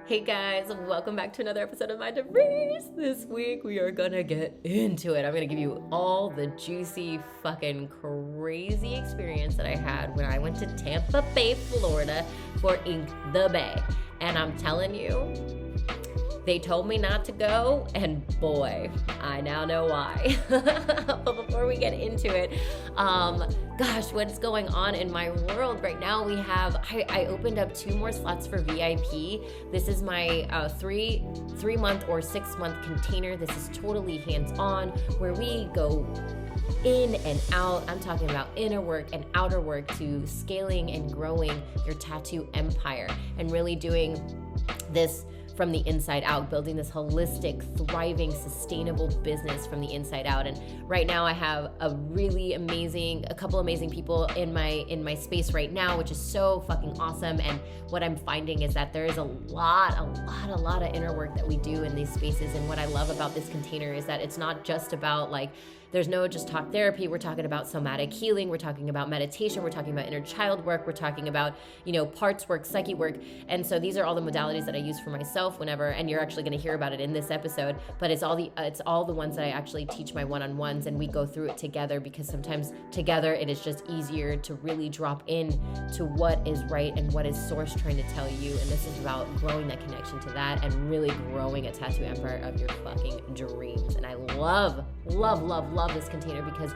Hey guys, welcome back to another episode of Mentorship Program. This week we are gonna get into it. I'm gonna give you all the juicy, fucking crazy experience that I had when I went to Tampa Bay, Florida for Ink the Bay. And I'm telling you, they told me not to go, and boy, I now know why. But before we get into it, gosh, what's going on in my world right now? I opened up 2 more slots for VIP. This is my 3-month or 6-month container. This is totally hands-on, where we go in and out. I'm talking about inner work and outer work to scaling and growing your tattoo empire and really doing this from the inside out, building this holistic, thriving, sustainable business from the inside out. And right now I have a couple amazing people in my space right now, which is so fucking awesome. And what I'm finding is that there is a lot of inner work that we do in these spaces. And what I love about this container is that it's not just about there's no just talk therapy. We're talking about somatic healing. We're talking about meditation. We're talking about inner child work. We're talking about, parts work, psyche work. And so these are all the modalities that I use for myself whenever, and you're actually going to hear about it in this episode, but it's all the ones that I actually teach my one-on-ones, and we go through it together, because sometimes together it is just easier to really drop in to what is right and what is source trying to tell you. And this is about growing that connection to that and really growing a tattoo empire of your fucking dreams. And I love this container because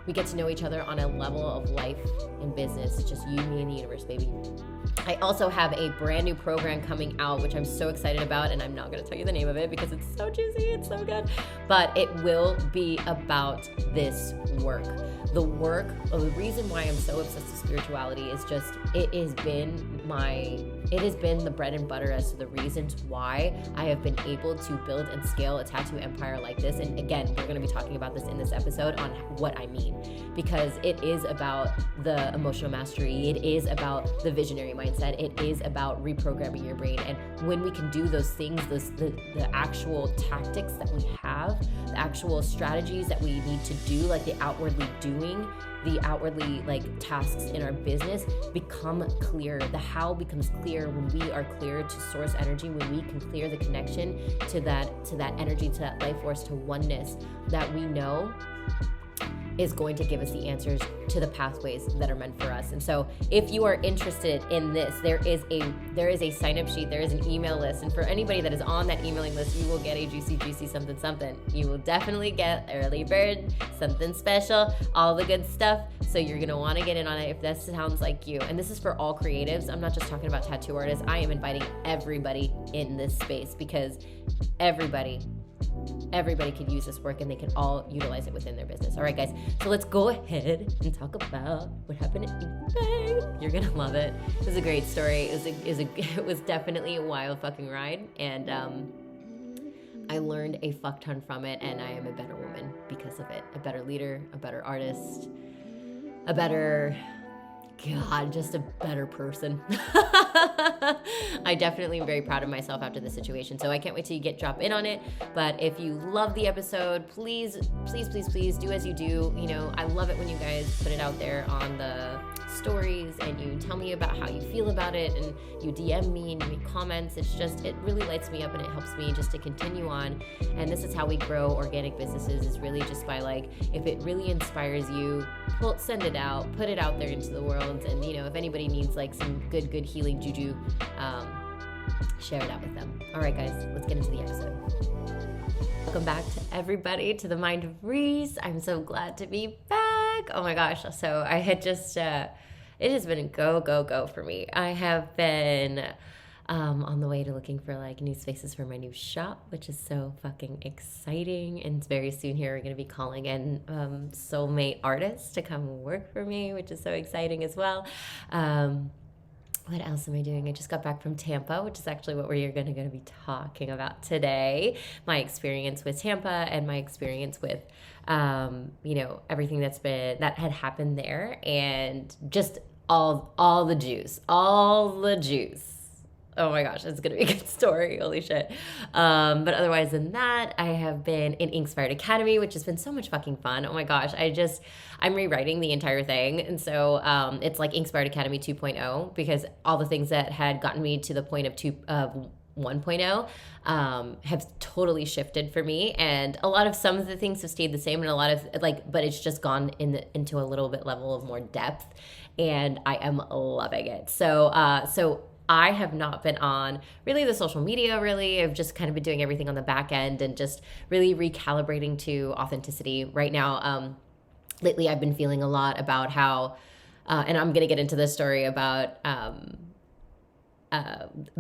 we get to know each other on a level of life and business. It's just you, me, and the universe, baby. I also have a brand new program coming out, which I'm so excited about, and I'm not going to tell you the name of it because it's so juicy, it's so good, but it will be about this work. The reason why I'm so obsessed with spirituality is just, it has been the bread and butter as to the reasons why I have been able to build and scale a tattoo empire like this. And again, we're going to be talking about this in this episode on what I mean, because it is about the emotional mastery. It is about the visionary mindset. It is about reprogramming your brain. And when we can do those things, the actual tactics that we have, the actual strategies that we need to do, like the outwardly tasks in our business become clear. The how becomes clear when we are clear to source energy, when we can clear the connection to that energy, to that life force, to oneness that we know is going to give us the answers to the pathways that are meant for us. And so if you are interested in this, there is a sign-up sheet, there is an email list, and for anybody that is on that emailing list, you will get a juicy something. You will definitely get early bird, something special, all the good stuff. So you're gonna wanna get in on it if that sounds like you. And this is for all creatives. I'm not just talking about tattoo artists. I am inviting everybody in this space, because everybody could use this work and they can all utilize it within their business. All right, guys, so let's go ahead and talk about what happened at Ink Bay. You're gonna love it. It was a great story. It was definitely a wild fucking ride, and I learned a fuck ton from it, and I am a better woman because of it. A better leader, a better artist, just a better person. I definitely am very proud of myself after this situation. So I can't wait till you drop in on it. But if you love the episode, please do as you do. I love it when you guys put it out there on the stories and you tell me about how you feel about it, and you DM me and you make comments. It really lights me up, and it helps me just to continue on. And this is how we grow organic businesses, is really just by if it really inspires you, send it out, put it out there into the world. And if anybody needs some good healing juju, share it out with them. All right, guys, let's get into the episode. Welcome back to everybody to the Mind of Reese. I'm so glad to be back. Oh my gosh. So I had just, it has been a go for me. I have been on the way to looking for new spaces for my new shop, which is so fucking exciting. And very soon here we're going to be calling in soulmate artists to come work for me, which is so exciting as well. What else am I doing? I just got back from Tampa, which is actually what we're going to be talking about today. My experience with Tampa and my experience with, everything that had happened there, and just all the juice. Oh my gosh, it's going to be a good story. Holy shit. But otherwise than that, I have been in Inkspired Academy, which has been so much fucking fun. Oh my gosh. I'm rewriting the entire thing. And so it's like Inkspired Academy 2.0, because all the things that had gotten me to the point of 1.0 have totally shifted for me. And some of the things have stayed the same, and a lot of but it's just gone into a little bit level of more depth, and I am loving it. So I have not been on really the social media, really. I've just kind of been doing everything on the back end and just really recalibrating to authenticity right now. Lately, I've been feeling a lot about how, and I'm going to get into this story about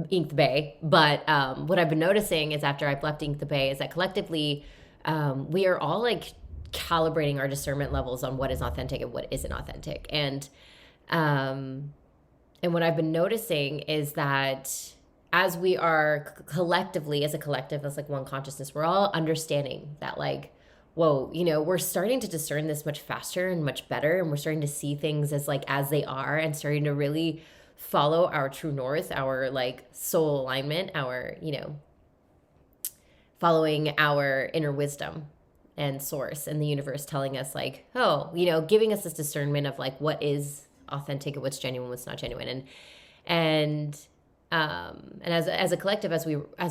Ink the Bay, but what I've been noticing is after I've left Ink the Bay is that collectively we are all like calibrating our discernment levels on what is authentic and what isn't authentic. And what I've been noticing is that as we are collectively, as a collective, as like one consciousness, we're all understanding that like, whoa, we're starting to discern this much faster and much better. And we're starting to see things as they are, and starting to really follow our true north, our like soul alignment, our, following our inner wisdom and source and the universe telling us like, oh, giving us this discernment of like what is authentic and what's genuine, what's not genuine. And as a collective, as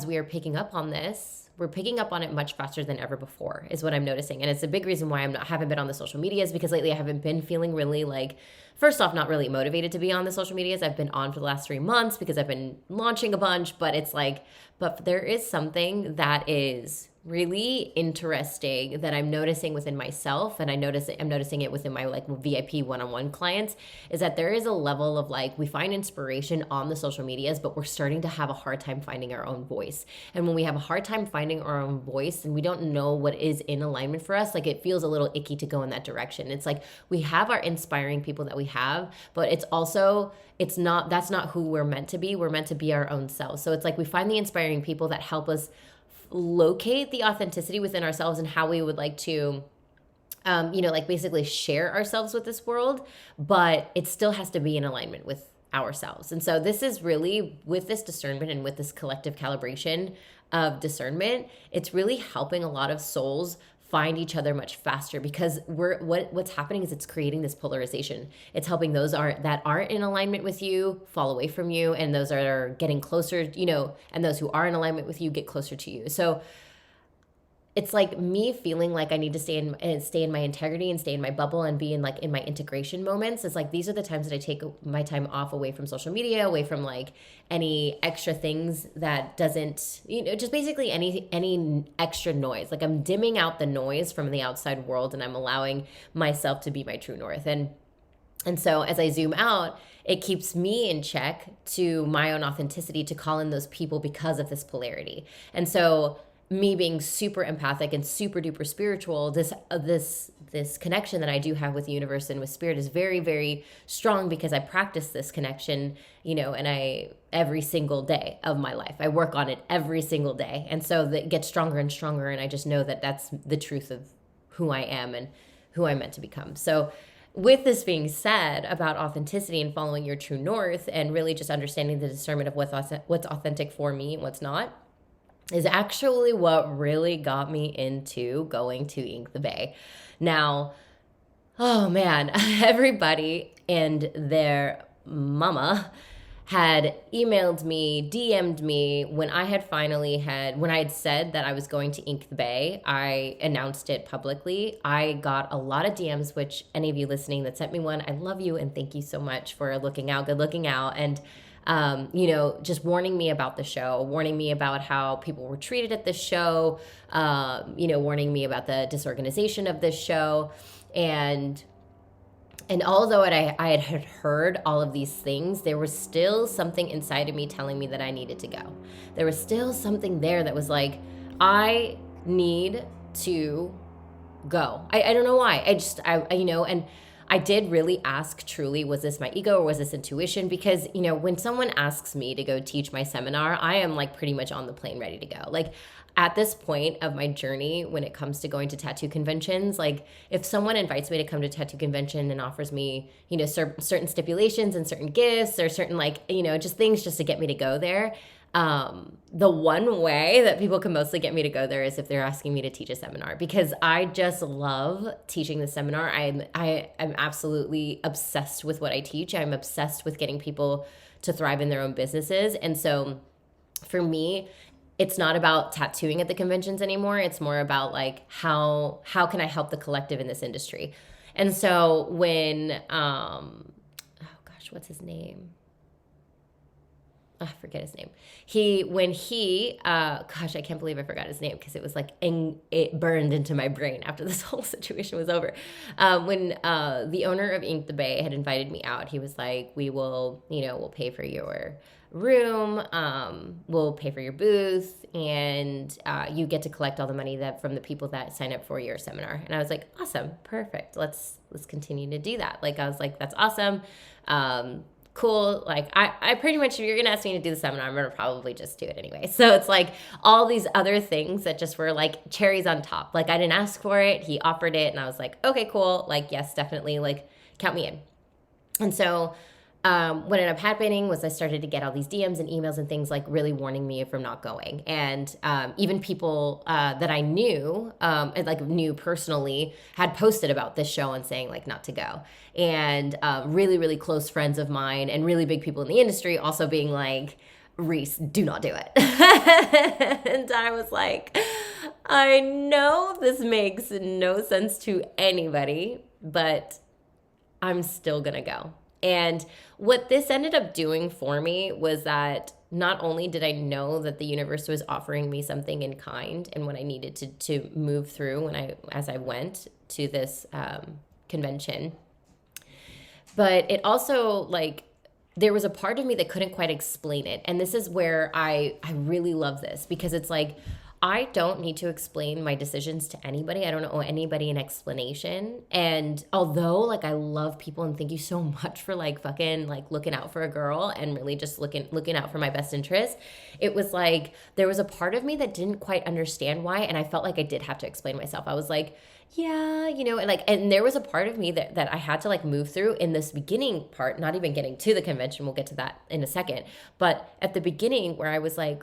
we are picking up on this, we're picking up on it much faster than ever before, is what I'm noticing. And it's a big reason why haven't been on the social medias, because lately I haven't been feeling really like, first off, not really motivated to be on the social medias. I've been on for the last 3 months because I've been launching a bunch, but it's like, but there is something that is really interesting that I'm noticing within myself, and I'm noticing it within my like VIP one-on-one clients, is that there is a level of like, we find inspiration on the social medias, but we're starting to have a hard time finding our own voice. And when we have a hard time finding our own voice and we don't know what is in alignment for us, like it feels a little icky to go in that direction. It's like we have our inspiring people that we have, but that's not who we're meant to be. We're meant to be our own selves. So it's like we find the inspiring people that help us locate the authenticity within ourselves and how we would like to like basically share ourselves with this world, but it still has to be in alignment with ourselves. And so this is really, with this discernment and with this collective calibration of discernment, it's really helping a lot of souls find each other much faster, because what's happening is it's creating this polarization. It's helping those that aren't in alignment with you fall away from you, and those are getting closer, and those who are in alignment with you get closer to you. So it's like me feeling like I need to stay in my integrity and stay in my bubble and be in my integration moments. It's like these are the times that I take my time off away from social media, away from like any extra things that doesn't, just basically any extra noise. Like I'm dimming out the noise from the outside world, and I'm allowing myself to be my true north. And so as I zoom out, it keeps me in check to my own authenticity, to call in those people because of this polarity. And so me being super empathic and super duper spiritual, this connection that I do have with the universe and with spirit is very, very strong, because I practice this connection, and every single day of my life, I work on it every single day. And so that gets stronger and stronger. And I just know that that's the truth of who I am and who I'm meant to become. So with this being said about authenticity and following your true north, and really just understanding the discernment of what's authentic for me and what's not, is actually what really got me into going to Ink the Bay. Now, oh man, everybody and their mama had emailed me, DM'd me when I had said that I was going to Ink the Bay. I announced it publicly. I got a lot of DMs, which any of you listening that sent me one, I love you and thank you so much for good looking out. And just warning me about the show, warning me about how people were treated at this show, warning me about the disorganization of this show. And although I had heard all of these things, there was still something inside of me telling me that I needed to go. There was still something there that was like, I need to go. I don't know why. And I did really ask truly, was this my ego or was this intuition? Because, when someone asks me to go teach my seminar, I am like pretty much on the plane ready to go. Like at this point of my journey, when it comes to going to tattoo conventions, like if someone invites me to come to a tattoo convention and offers me, certain stipulations and certain gifts or certain just things just to get me to go there, the one way that people can mostly get me to go there is if they're asking me to teach a seminar, because I just love teaching the seminar. I'm absolutely obsessed with what I teach. I'm obsessed with getting people to thrive in their own businesses. And so for me, it's not about tattooing at the conventions anymore. It's more about like how can I help the collective in this industry? And so when oh gosh, what's his name? I forget his name. Gosh, I can't believe I forgot his name because it was like, it burned into my brain after this whole situation was over. When the owner of Ink the Bay had invited me out, he was like, we'll pay for your room, we'll pay for your booth, and you get to collect all the money that from the people that sign up for your seminar. And I was like, awesome, perfect. Let's continue to do that. Like, I was like, that's awesome. Cool. Like I pretty much, if you're going to ask me to do the seminar, I'm going to probably just do it anyway. So it's like all these other things that just were like cherries on top. Like I didn't ask for it. He offered it and I was like, okay, cool. Like, yes, definitely. Like count me in. And so what ended up happening was I started to get all these DMs and emails and things like really warning me from not going. And even people that I knew, and like knew personally, had posted about this show and saying like not to go. And really, really close friends of mine and really big people in the industry also being like, Reese, do not do it. And I was like, I know this makes no sense to anybody, but I'm still gonna go. And what this ended up doing for me was that not only did I know that the universe was offering me something in kind and what I needed to move through as I went to this convention, but it also like there was a part of me that couldn't quite explain it. And this is where I really love this because it's like I don't need to explain my decisions to anybody. I don't owe anybody an explanation. And although like I love people and thank you so much for like fucking like looking out for a girl and really just looking out for my best interest, it was like there was a part of me that didn't quite understand why, and I felt like I did have to explain myself. I was like, yeah, and there was a part of me that I had to like move through in this beginning part, not even getting to the convention. We'll get to that in a second. But at the beginning where I was like,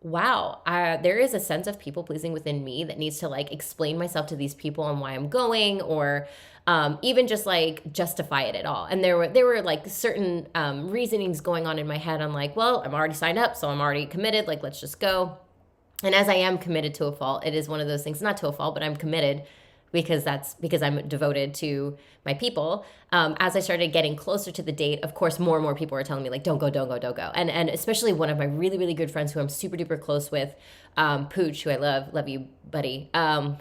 wow, there is a sense of people pleasing within me that needs to like explain myself to these people and why I'm going, or even just like justify it at all. And there were like certain reasonings going on in my head. I'm like, well, I'm already signed up, so I'm already committed. Like, let's just go. And as I am committed to a fault, it is one of those things, not to a fault, but I'm committed because I'm devoted to my people. As I started getting closer to the date, of course, more and more people were telling me like, don't go. And especially one of my really, really good friends who I'm super duper close with, Pooch, who I love you, buddy,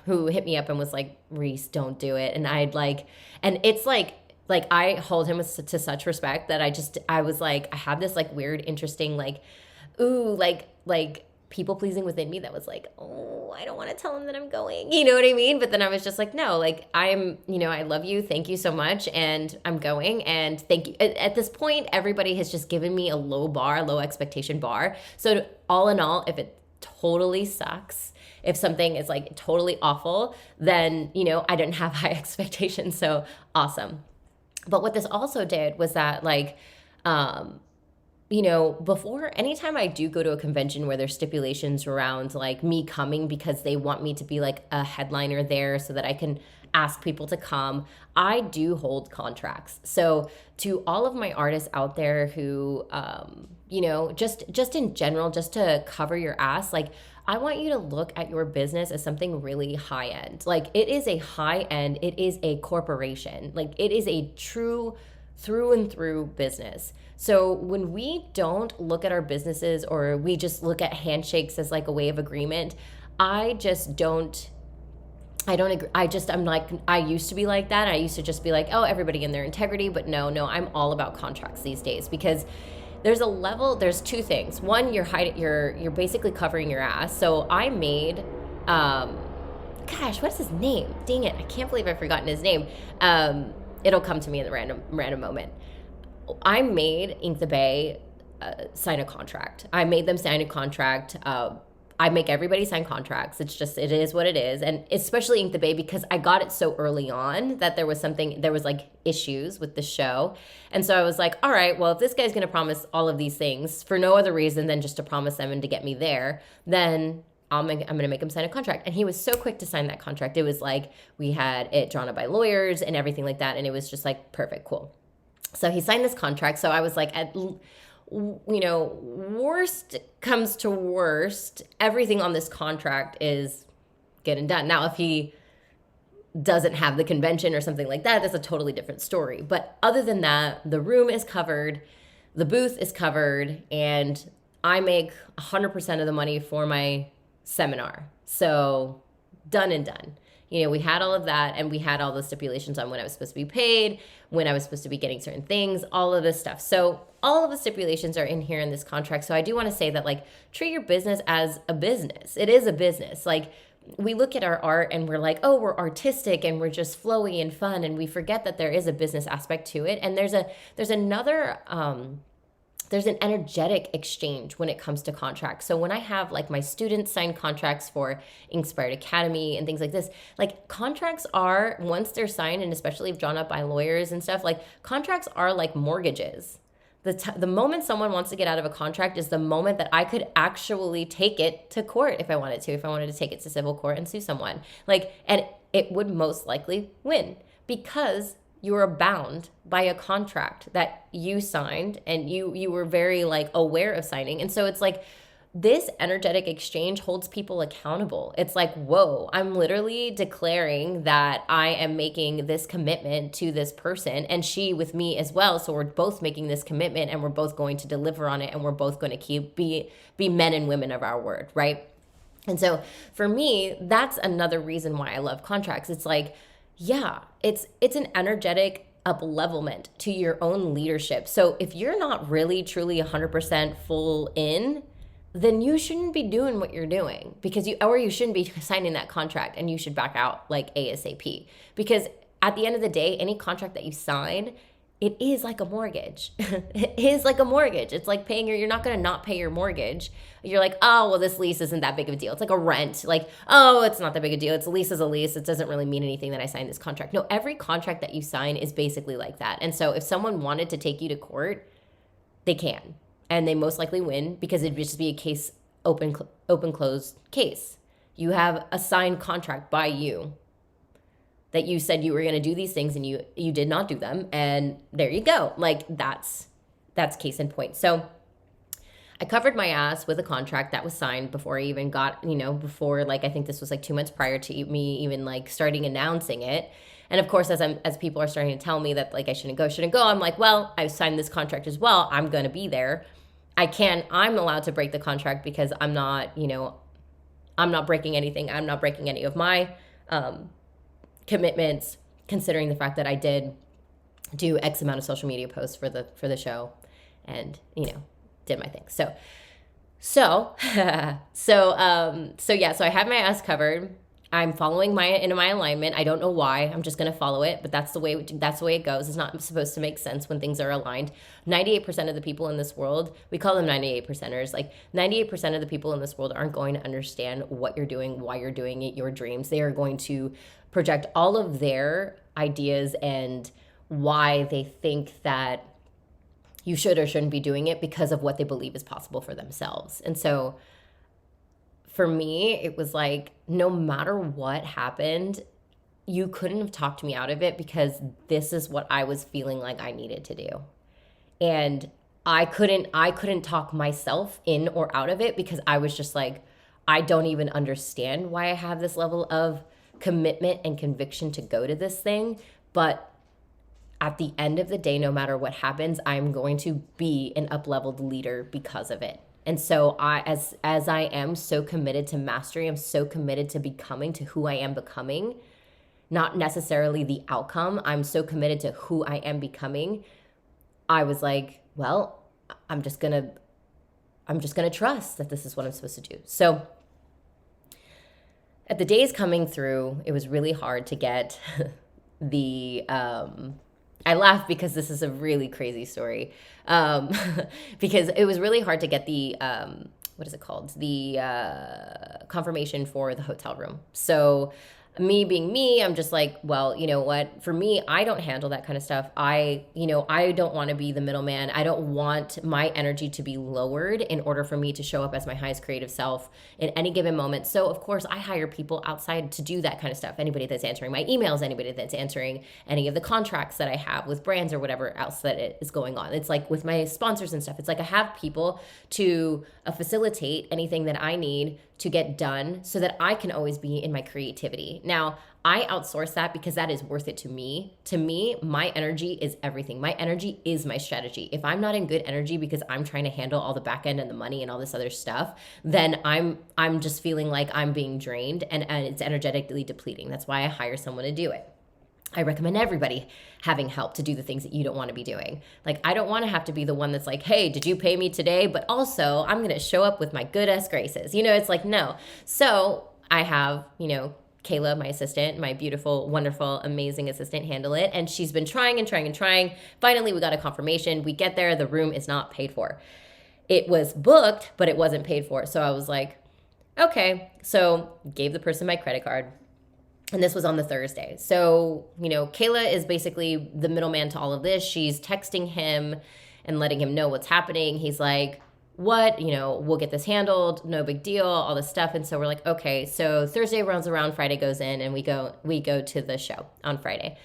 who hit me up and was like, Reese, don't do it. And and it's like I hold him to such respect that I was like, I had this like weird, interesting, like, ooh, like people pleasing within me that was like, oh, I don't want to tell him that I'm going. You know what I mean? But then I was just like, no, like I love you. Thank you so much. And I'm going. And thank you. At this point, everybody has just given me a low expectation bar. So all in all, if it totally sucks, if something is like totally awful, then, I didn't have high expectations. So awesome. But what this also did was that like, before, anytime I do go to a convention where there's stipulations around like me coming because they want me to be like a headliner there so that I can ask people to come, I do hold contracts. So to all of my artists out there who, just in general, just to cover your ass, like I want you to look at your business as something really high end. Like it is a high end, it is a corporation, like it is a true through and through business. So when we don't look at our businesses or we just look at handshakes as like a way of agreement, I don't agree. I'm like, I used to be like that. I used to just be like, oh, everybody in their integrity. But no, I'm all about contracts these days because there's two things. One, you're basically covering your ass. So I made, what's his name? Dang it. I can't believe I've forgotten his name. It'll come to me in the random moment. I made Ink the Bay sign a contract. I made them sign a contract. I make everybody sign contracts. It is what it is. And especially Ink the Bay because I got it so early on that there was like issues with the show. And so I was like, all right, well, if this guy's going to promise all of these things for no other reason than just to promise them and to get me there, then I'm going to make him sign a contract. And he was so quick to sign that contract. It was like we had it drawn up by lawyers and everything like that. And it was just like, perfect, cool. So he signed this contract. So I was like, worst comes to worst, everything on this contract is getting done. Now, if he doesn't have the convention or something like that, that's a totally different story. But other than that, the room is covered, the booth is covered, and I make 100% of the money for my seminar. So done and done. We had all of that, and we had all the stipulations on when I was supposed to be paid, when I was supposed to be getting certain things, all of this stuff. So all of the stipulations are in here in this contract. So I do want to say that, like, treat your business as a business. It is a business. Like, we look at our art and we're like, oh, we're artistic and we're just flowy and fun, and we forget that there is a business aspect to it. And there's an energetic exchange when it comes to contracts. So when I have like my students sign contracts for Inspired Academy and things like this, like contracts are, once they're signed, and especially if drawn up by lawyers and stuff, like contracts are like mortgages. The moment someone wants to get out of a contract is the moment that I could actually take it to court if I wanted to take it to civil court and sue someone. Like, and it would most likely win because you are bound by a contract that you signed and you were very like aware of signing. And so it's like this energetic exchange holds people accountable. It's like, whoa, I'm literally declaring that I am making this commitment to this person, and she with me as well. So we're both making this commitment, and we're both going to deliver on it, and we're both going to be men and women of our word, right? And so for me, that's another reason why I love contracts. It's like, yeah, it's an energetic up-levelment to your own leadership. So if you're not really truly 100% full in, then you shouldn't be doing what you're doing, because you shouldn't be signing that contract, and you should back out like ASAP. Because at the end of the day, any contract that you sign, it is like a mortgage. It is like a mortgage. It's like you're not going to not pay your mortgage. You're like, oh, well, this lease isn't that big of a deal. It's like a rent. Like, oh, it's not that big a deal. It's a lease is a lease. It doesn't really mean anything that I signed this contract. No, every contract that you sign is basically like that. And so if someone wanted to take you to court, they can. And they most likely win, because it'd just be a case, open, closed case. You have a signed contract by you that you said you were going to do these things, and you did not do them. And there you go. Like, that's case in point. So I covered my ass with a contract that was signed before I even got, before, like, I think this was like 2 months prior to me even like starting announcing it. And of course, as people are starting to tell me that like I shouldn't go, I'm like, well, I signed this contract as well. I'm going to be there. I'm allowed to break the contract because I'm not breaking anything. I'm not breaking any of my commitments, considering the fact that I did do X amount of social media posts for the show, and did my thing. So yeah. So I have my ass covered. I'm following my alignment. I don't know why. I'm just going to follow it, but that's the way it goes. It's not supposed to make sense when things are aligned. 98% of the people in this world, we call them 98%ers. Like 98% of the people in this world aren't going to understand what you're doing, why you're doing it, your dreams. They are going to project all of their ideas and why they think that you should or shouldn't be doing it because of what they believe is possible for themselves. And so for me, it was like, no matter what happened, you couldn't have talked me out of it, because this is what I was feeling like I needed to do. And I couldn't talk myself in or out of it, because I was just like, I don't even understand why I have this level of commitment and conviction to go to this thing. But at the end of the day, no matter what happens, I'm going to be an up-leveled leader because of it. And so as I am so committed to mastery, I'm so committed to becoming, to who I am becoming, not necessarily the outcome. I'm so committed to who I am becoming. I was like, well, I'm just gonna trust that this is what I'm supposed to do. So at the days coming through, it was really hard to get the I laugh because this is a really crazy story. Because it was really hard to get the, what is it called? The confirmation for the hotel room. So me being me, I'm just like, well, you know what? For me, I don't handle that kind of stuff. I don't want to be the middleman. I don't want my energy to be lowered in order for me to show up as my highest creative self in any given moment. So, of course, I hire people outside to do that kind of stuff. Anybody that's answering my emails, anybody that's answering any of the contracts that I have with brands or whatever else that it is going on. It's like with my sponsors and stuff. It's like I have people to facilitate anything that I need to get done so that I can always be in my creativity. Now, I outsource that because that is worth it to me. To me, my energy is everything. My energy is my strategy. If I'm not in good energy because I'm trying to handle all the back end and the money and all this other stuff, then I'm just feeling like I'm being drained and it's energetically depleting. That's why I hire someone to do it. I recommend everybody having help to do the things that you don't want to be doing. Like, I don't want to have to be the one that's like, hey, did you pay me today? But also, I'm going to show up with my good ass graces. It's like, no. So I have, Kayla, my assistant, my beautiful, wonderful, amazing assistant, handle it. And she's been trying and trying and trying. Finally, we got a confirmation. We get there. The room is not paid for. It was booked, but it wasn't paid for. So I was like, okay. So gave the person my credit card. And this was on the Thursday. So, Kayla is basically the middleman to all of this. She's texting him and letting him know what's happening. He's like, what? We'll get this handled. No big deal, all this stuff. And so we're like, okay. So Thursday runs around, Friday goes in, and we go to the show on Friday.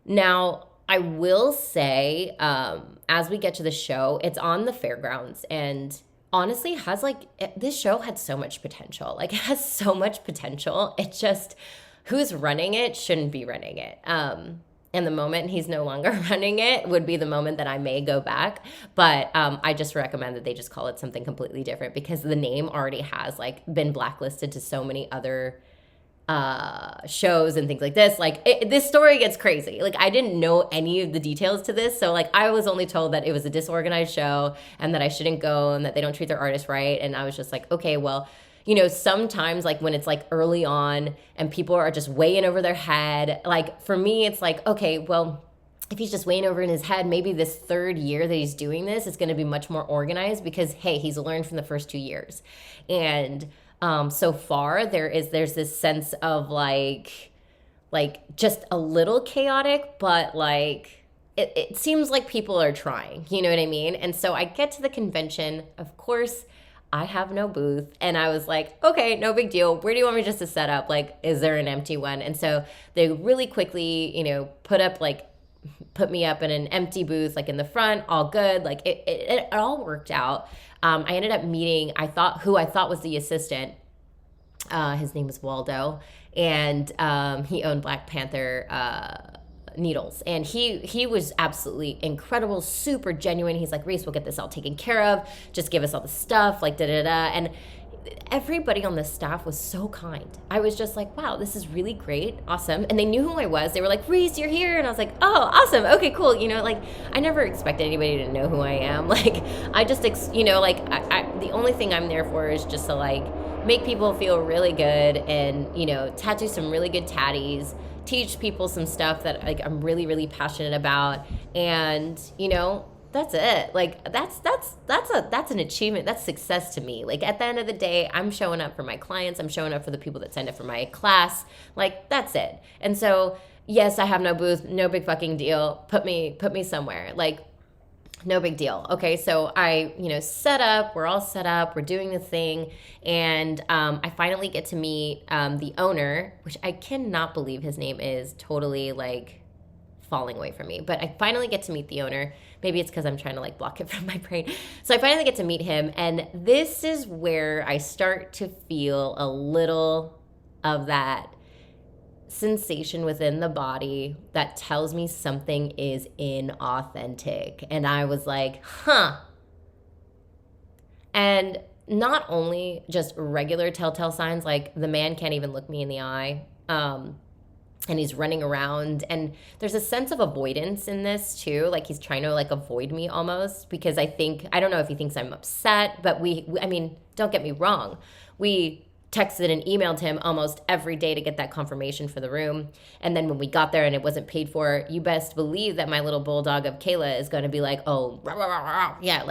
Now, I will say, as we get to the show, it's on the fairgrounds, and honestly this show had so much potential. Like, it has so much potential. It just, who's running it shouldn't be running it. And the moment he's no longer running it would be the moment that I may go back. But I just recommend that they just call it something completely different, because the name already has been blacklisted to so many other shows and things like this. This story gets crazy. I didn't know any of the details to this. So I was only told that it was a disorganized show and that I shouldn't go and that they don't treat their artists right. And I was just like, okay, well, sometimes when it's early on and people are just way in over their head, for me, it's okay, well, if he's just weighing over in his head, maybe this third year that he's doing this is going to be much more organized, because, hey, he's learned from the first 2 years. And so far there's this sense of just a little chaotic, but it seems like people are trying, you know what I mean? And so I get to the convention, of course, I have no booth. And I was like, okay, no big deal. Where do you want me just to set up? Is there an empty one? And so they really quickly, put me up in an empty booth, in the front, all good. It all worked out. I ended up meeting, who I thought was the assistant. His name was Waldo. And he owned Black Panther needles, and he was absolutely incredible, super genuine. He's like, Reese, we'll get this all taken care of, just give us all the stuff, and everybody on the staff was so kind. I was just like, wow, this is really great, awesome. And they knew who I was. They were like, Reese, you're here. And I was like, oh, awesome, okay, cool. I never expected anybody to know who I am. I just the only thing I'm there for is just to make people feel really good, and tattoo some really good tatties, teach people some stuff that I'm really, really passionate about. And, that's it. That's an achievement. That's success to me. At the end of the day, I'm showing up for my clients. I'm showing up for the people that signed up for my class. That's it. And so, yes, I have no booth, no big fucking deal. Put me somewhere. No big deal. Okay, so I, set up, we're all set up, we're doing the thing, and I finally get to meet the owner, which I cannot believe his name is totally falling away from me, but I finally get to meet the owner. Maybe it's because I'm trying to block it from my brain. So I finally get to meet him, and this is where I start to feel a little of that sensation within the body that tells me something is inauthentic. And I was like, huh. And not only just regular telltale signs, the man can't even look me in the eye, and he's running around, and there's a sense of avoidance in this too. He's trying to avoid me almost, because I don't know if he thinks I'm upset, but we don't get me wrong, we texted and emailed him almost every day to get that confirmation for the room. And then when we got there and it wasn't paid for, you best believe that my little bulldog of Kayla is going to be like, oh, rah, rah, rah, rah. Yeah,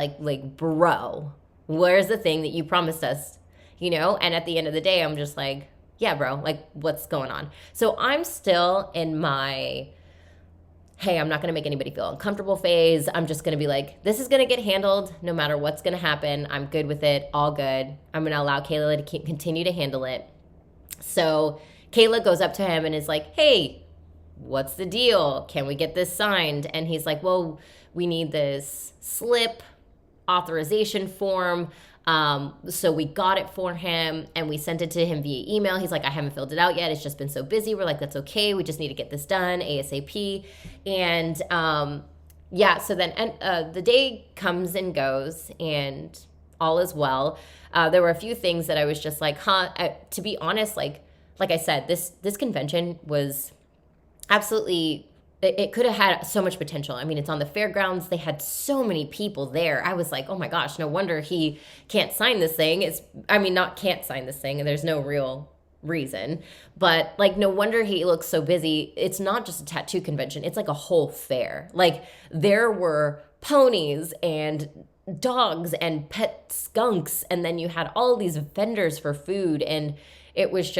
bro, where's the thing that you promised us? And at the end of the day, I'm just like, yeah, bro, like what's going on? So I'm still in my, hey, I'm not going to make anybody feel uncomfortable phase. I'm just going to be like, this is going to get handled no matter what's going to happen. I'm good with it. All good. I'm going to allow Kayla to continue to handle it. So Kayla goes up to him and is like, hey, what's the deal? Can we get this signed? And he's like, well, we need this slip authorization form. So we got it for him and we sent it to him via email. He's like, I haven't filled it out yet. It's just been so busy. We're like, that's okay. We just need to get this done ASAP. And yeah, so then the day comes and goes and all is well. There were a few things that I was just like, to be honest, like I said, this convention was absolutely, it could have had so much potential. I mean, it's on the fairgrounds. They had so many people there. I was like, oh my gosh, no wonder he can't sign this thing. Not can't sign this thing. And there's no real reason, but like, no wonder he looks so busy. It's not just a tattoo convention. It's like a whole fair. Like there were ponies and dogs and pet skunks. And then you had all these vendors for food, and it was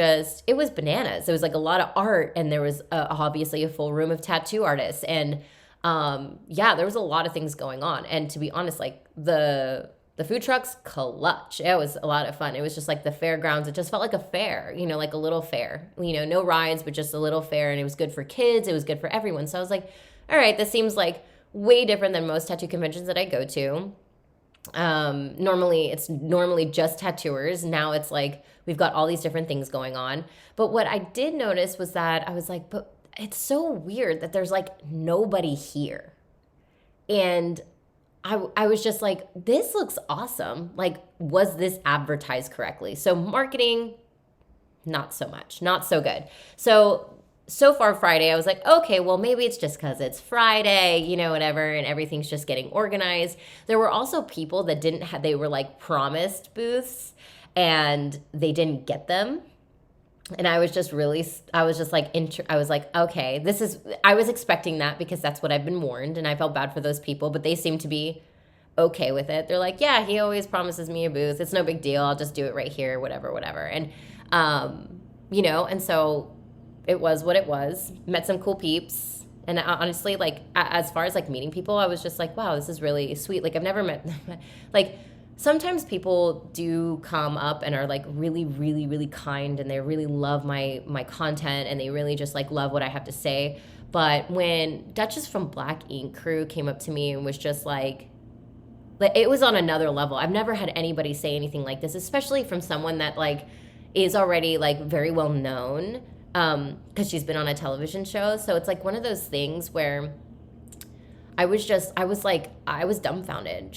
bananas. It was like a lot of art, and there was obviously a full room of tattoo artists. And yeah, there was a lot of things going on. And to be honest, like the food trucks, clutch. It was a lot of fun. It was just like the fairgrounds. It just felt like a fair, like a little fair, no rides, but just a little fair. And it was good for kids. It was good for everyone. So I was like, all right, this seems like way different than most tattoo conventions that I go to. It's normally just tattooers. Now it's like we've got all these different things going on. But what I did notice was that I was like, but it's so weird that there's like nobody here. And I was just like, this looks awesome. Like, was this advertised correctly? So marketing, not so much, not so good. So far Friday, I was like, okay, well, maybe it's just because it's Friday, whatever, and everything's just getting organized. There were also people that they were like promised booths and they didn't get them. And I was like, okay, I was expecting that because that's what I've been warned, and I felt bad for those people, but they seem to be okay with it. They're like, yeah, he always promises me a booth. It's no big deal. I'll just do it right here, whatever. And, and so it was what it was. Met some cool peeps. And honestly, like, as far as like meeting people, I was just like, wow, this is really sweet. Like, I've never met, like, sometimes people do come up and are like really, really, really kind, and they really love my content, and they really just like love what I have to say. But when Duchess from Black Ink Crew came up to me and was just like it was on another level. I've never had anybody say anything like this, especially from someone that like is already like very well known, because she's been on a television show. So it's like one of those things where I was dumbfounded.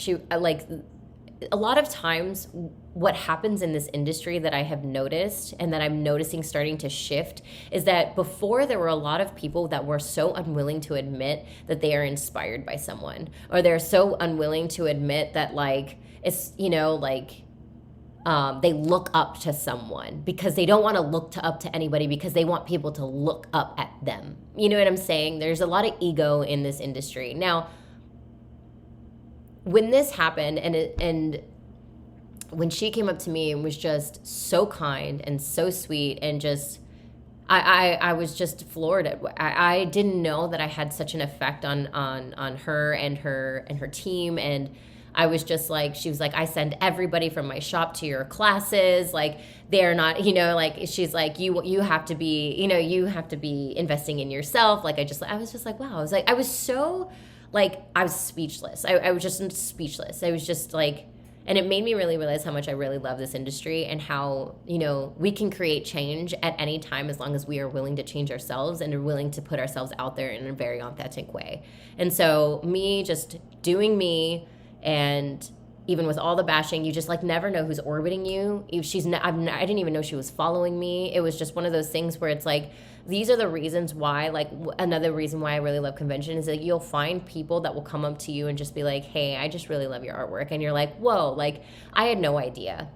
A lot of times what happens in this industry that I have noticed and that I'm noticing starting to shift is that before there were a lot of people that were so unwilling to admit that they are inspired by someone, or they're so unwilling to admit that like it's, they look up to someone because they don't want to look up to anybody because they want people to look up at them. You know what I'm saying? There's a lot of ego in this industry. Now, when this happened and when she came up to me and was just so kind and so sweet and just, I was just floored. I didn't know that I had such an effect on her and her team. And I was just like, she was like, I send everybody from my shop to your classes. Like, they're not, she's like, you have to be, you have to be investing in yourself. Like, I was just like, wow. I was so like, I was speechless. I was just speechless. I was just like, and it made me really realize how much I really love this industry and how, we can create change at any time as long as we are willing to change ourselves and are willing to put ourselves out there in a very authentic way. And so me just doing me, and even with all the bashing, you just like never know who's orbiting you. I didn't even know she was following me. It was just one of those things where it's like, these are the reasons why, like another reason why I really love convention is that you'll find people that will come up to you and just be like, hey, I just really love your artwork. And you're like, whoa, like I had no idea.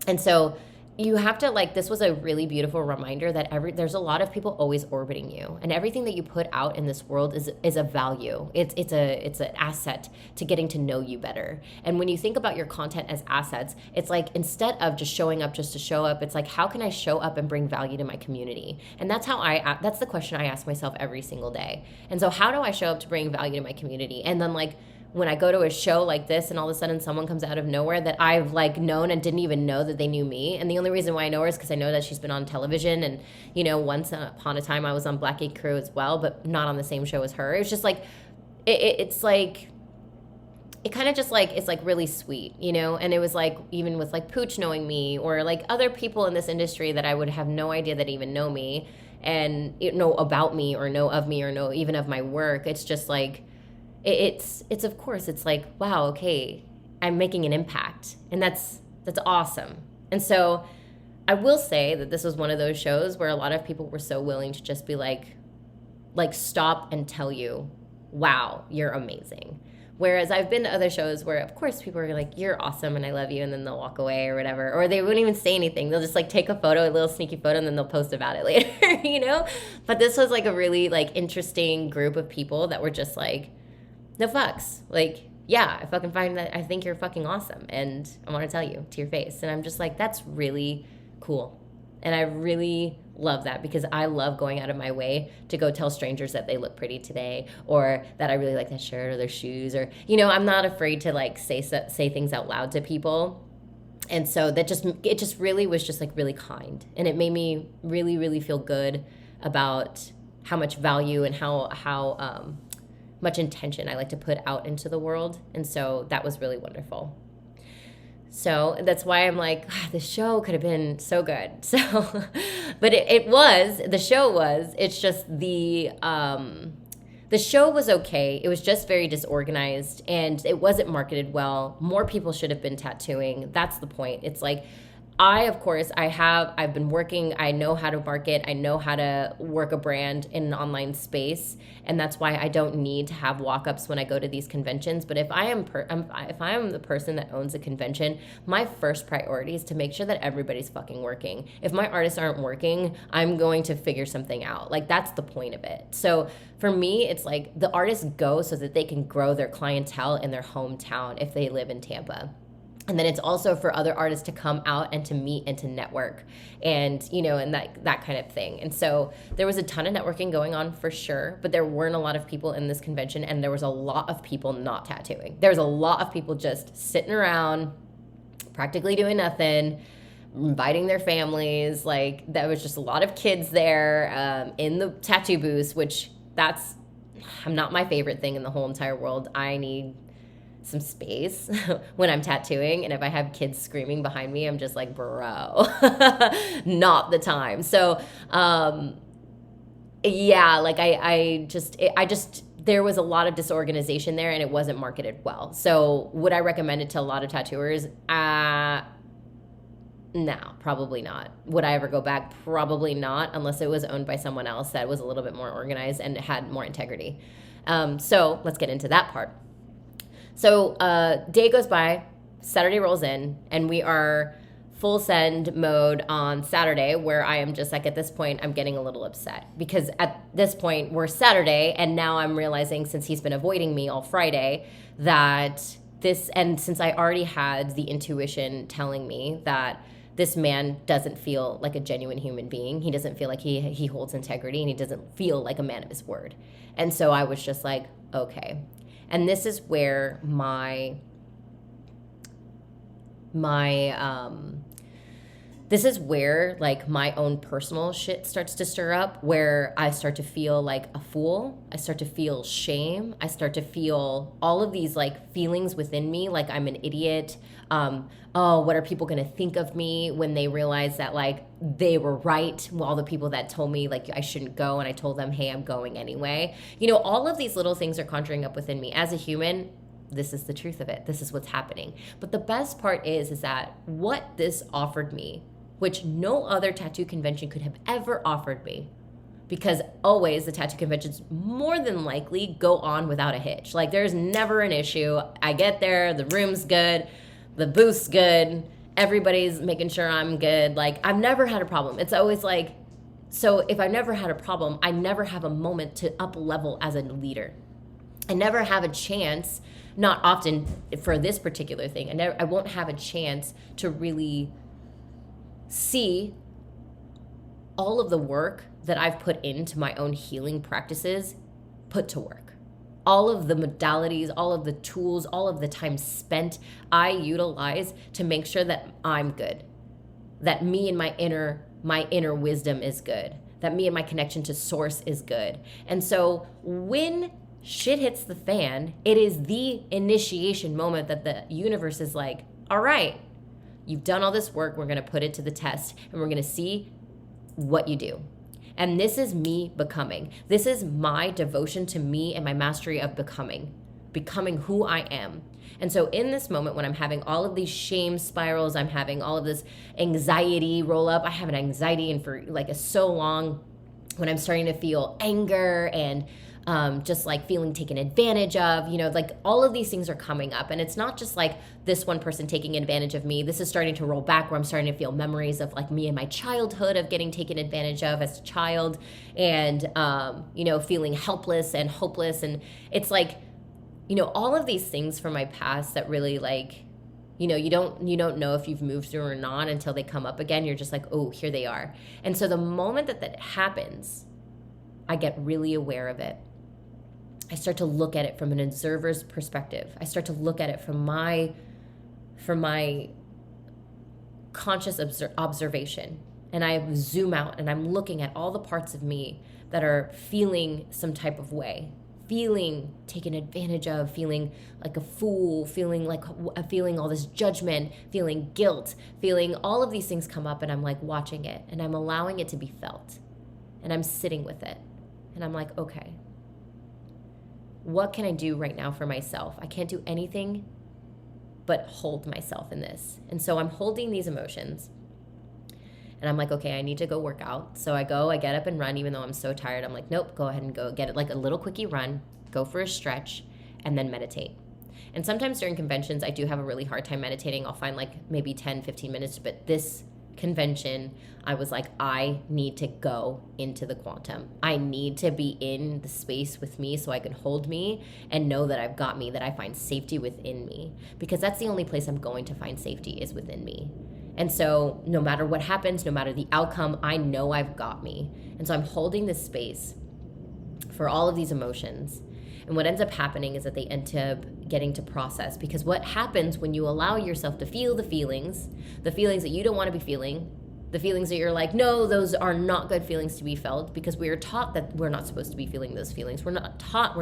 And so you have to, like, this was a really beautiful reminder that there's a lot of people always orbiting you, and everything that you put out in this world is a value. It's an asset to getting to know you better. And when you think about your content as assets, it's like, instead of just showing up just to show up, it's like, how can I show up and bring value to my community? And that's that's the question I ask myself every single day. And so how do I show up to bring value to my community? And then, like, when I go to a show like this and all of a sudden someone comes out of nowhere that I've, like, known and didn't even know that they knew me. And the only reason why I know her is because I know that she's been on television. And, you know, once upon a time I was on Black Geek Crew as well, but not on the same show as her. It was just like, it's like, it kind of just, like, it's, like, really sweet, you know? And it was like, even with, like, Pooch knowing me, or, like, other people in this industry that I would have no idea that even know me and know about me or know of me or know even of my work. It's just like, it's of course, it's like, wow, okay, I'm making an impact, and that's awesome. And so I will say that this was one of those shows where a lot of people were so willing to just be like stop and tell you, wow, you're amazing. Whereas I've been to other shows where, of course, people are like, you're awesome and I love you, and then they'll walk away or whatever. Or they wouldn't even say anything. They'll just, like, take a photo, a little sneaky photo, and then they'll post about it later, you know? But this was, like, a really, like, interesting group of people that were just like, no fucks. Like, yeah, I fucking find that I think you're fucking awesome, and I want to tell you to your face. And I'm just like, that's really cool. And I really love that, because I love going out of my way to go tell strangers that they look pretty today, or that I really like that shirt or their shoes, or, you know, I'm not afraid to, like, say things out loud to people. And so it just really was just, like, really kind. And it made me really, really feel good about how much value and how much intention I like to put out into the world. And so that was really wonderful. So that's why I'm like, the show could have been so good. So, but the show was, it's just the show was okay. It was just very disorganized, and it wasn't marketed well. More people should have been tattooing. That's the point. It's like, I've been working, I know how to market, I know how to work a brand in an online space, and that's why I don't need to have walk-ups when I go to these conventions. But if I am the person that owns a convention, my first priority is to make sure that everybody's fucking working. If my artists aren't working, I'm going to figure something out. Like, that's the point of it. So for me, it's like, the artists go so that they can grow their clientele in their hometown if they live in Tampa. And then it's also for other artists to come out and to meet and to network, and, you know, and that kind of thing. And so there was a ton of networking going on for sure, but there weren't a lot of people in this convention, and there was a lot of people not tattooing. There's a lot of people just sitting around, practically doing nothing, inviting their families. Like, there was just a lot of kids there in the tattoo booths, which I'm not my favorite thing in the whole entire world. I need some space when I'm tattooing, and if I have kids screaming behind me, I'm just like, bro, not the time. So yeah, like I just there was a lot of disorganization there, and it wasn't marketed well. So would I recommend it to a lot of tattooers? No, probably not. Would I ever go back? Probably not, unless it was owned by someone else that was a little bit more organized and had more integrity. So let's get into that part. So day goes by, Saturday rolls in, and we are full send mode on Saturday, where I am just like, at this point, I'm getting a little upset, because at this point we're Saturday, and now I'm realizing, since he's been avoiding me all Friday, that and since I already had the intuition telling me that this man doesn't feel like a genuine human being, he doesn't feel like he holds integrity, and he doesn't feel like a man of his word. And so I was just like, okay. And this is where this is where, like, my own personal shit starts to stir up, where I start to feel like a fool. I start to feel shame. I start to feel all of these, like, feelings within me, like I'm an idiot. Oh, what are people going to think of me when they realize that, like, they were right? Well, all the people that told me, like, I shouldn't go, and I told them, hey, I'm going anyway. You know, all of these little things are conjuring up within me. As a human, this is the truth of it. This is what's happening. But the best part is that what this offered me, which no other tattoo convention could have ever offered me, because always the tattoo conventions more than likely go on without a hitch. Like, there's never an issue. I get there, the room's good, the booth's good, everybody's making sure I'm good. Like, I've never had a problem. It's always like, so if I never had a problem, I never have a moment to up level as a leader. I never have a chance, not often for this particular thing, I won't have a chance to really see all of the work that I've put into my own healing practices put to work. All of the modalities, all of the tools, all of the time spent, I utilize to make sure that I'm good, that me and my inner wisdom is good, that me and my connection to source is good. And so when shit hits the fan, it is the initiation moment that the universe is like, all right, you've done all this work, we're going to put it to the test, and we're going to see what you do. And this is me becoming. This is my devotion to me and my mastery of becoming who I am. And so in this moment, when I'm having all of these shame spirals, I'm having all of this anxiety roll up. I have an anxiety and for like so long, when I'm starting to feel anger and just like feeling taken advantage of, like all of these things are coming up. And it's not just like this one person taking advantage of me. This is starting to roll back where I'm starting to feel memories of like me and my childhood of getting taken advantage of as a child and, feeling helpless and hopeless. And it's like, all of these things from my past that really like, you don't know if you've moved through or not until they come up again. You're just like, oh, here they are. And so the moment that happens, I get really aware of it. I start to look at it from an observer's perspective. I start to look at it from my conscious observation. And I zoom out and I'm looking at all the parts of me that are feeling some type of way, feeling taken advantage of, feeling like a fool, feeling all this judgment, feeling guilt, feeling all of these things come up, and I'm like watching it and I'm allowing it to be felt and I'm sitting with it. And I'm like, okay, what can I do right now for myself? I can't do anything but hold myself in this. And so I'm holding these emotions and I'm like, okay, I need to go work out. So I get up and run, even though I'm so tired. I'm like, nope, go ahead and go get it, like a little quickie run, go for a stretch, and then meditate. And sometimes during conventions, I do have a really hard time meditating. I'll find like maybe 10, 15 minutes, but this convention, I was like, I need to go into the quantum. I need to be in the space with me so I can hold me and know that I've got me, that I find safety within me, because that's the only place I'm going to find safety is within me. And so no matter what happens, no matter the outcome, I know I've got me. And so I'm holding this space for all of these emotions. And what ends up happening is that they end up getting to process, because what happens when you allow yourself to feel the feelings that you don't want to be feeling, the feelings that you're like, no, those are not good feelings to be felt, because we are taught that we're not supposed to be feeling those feelings. We're taught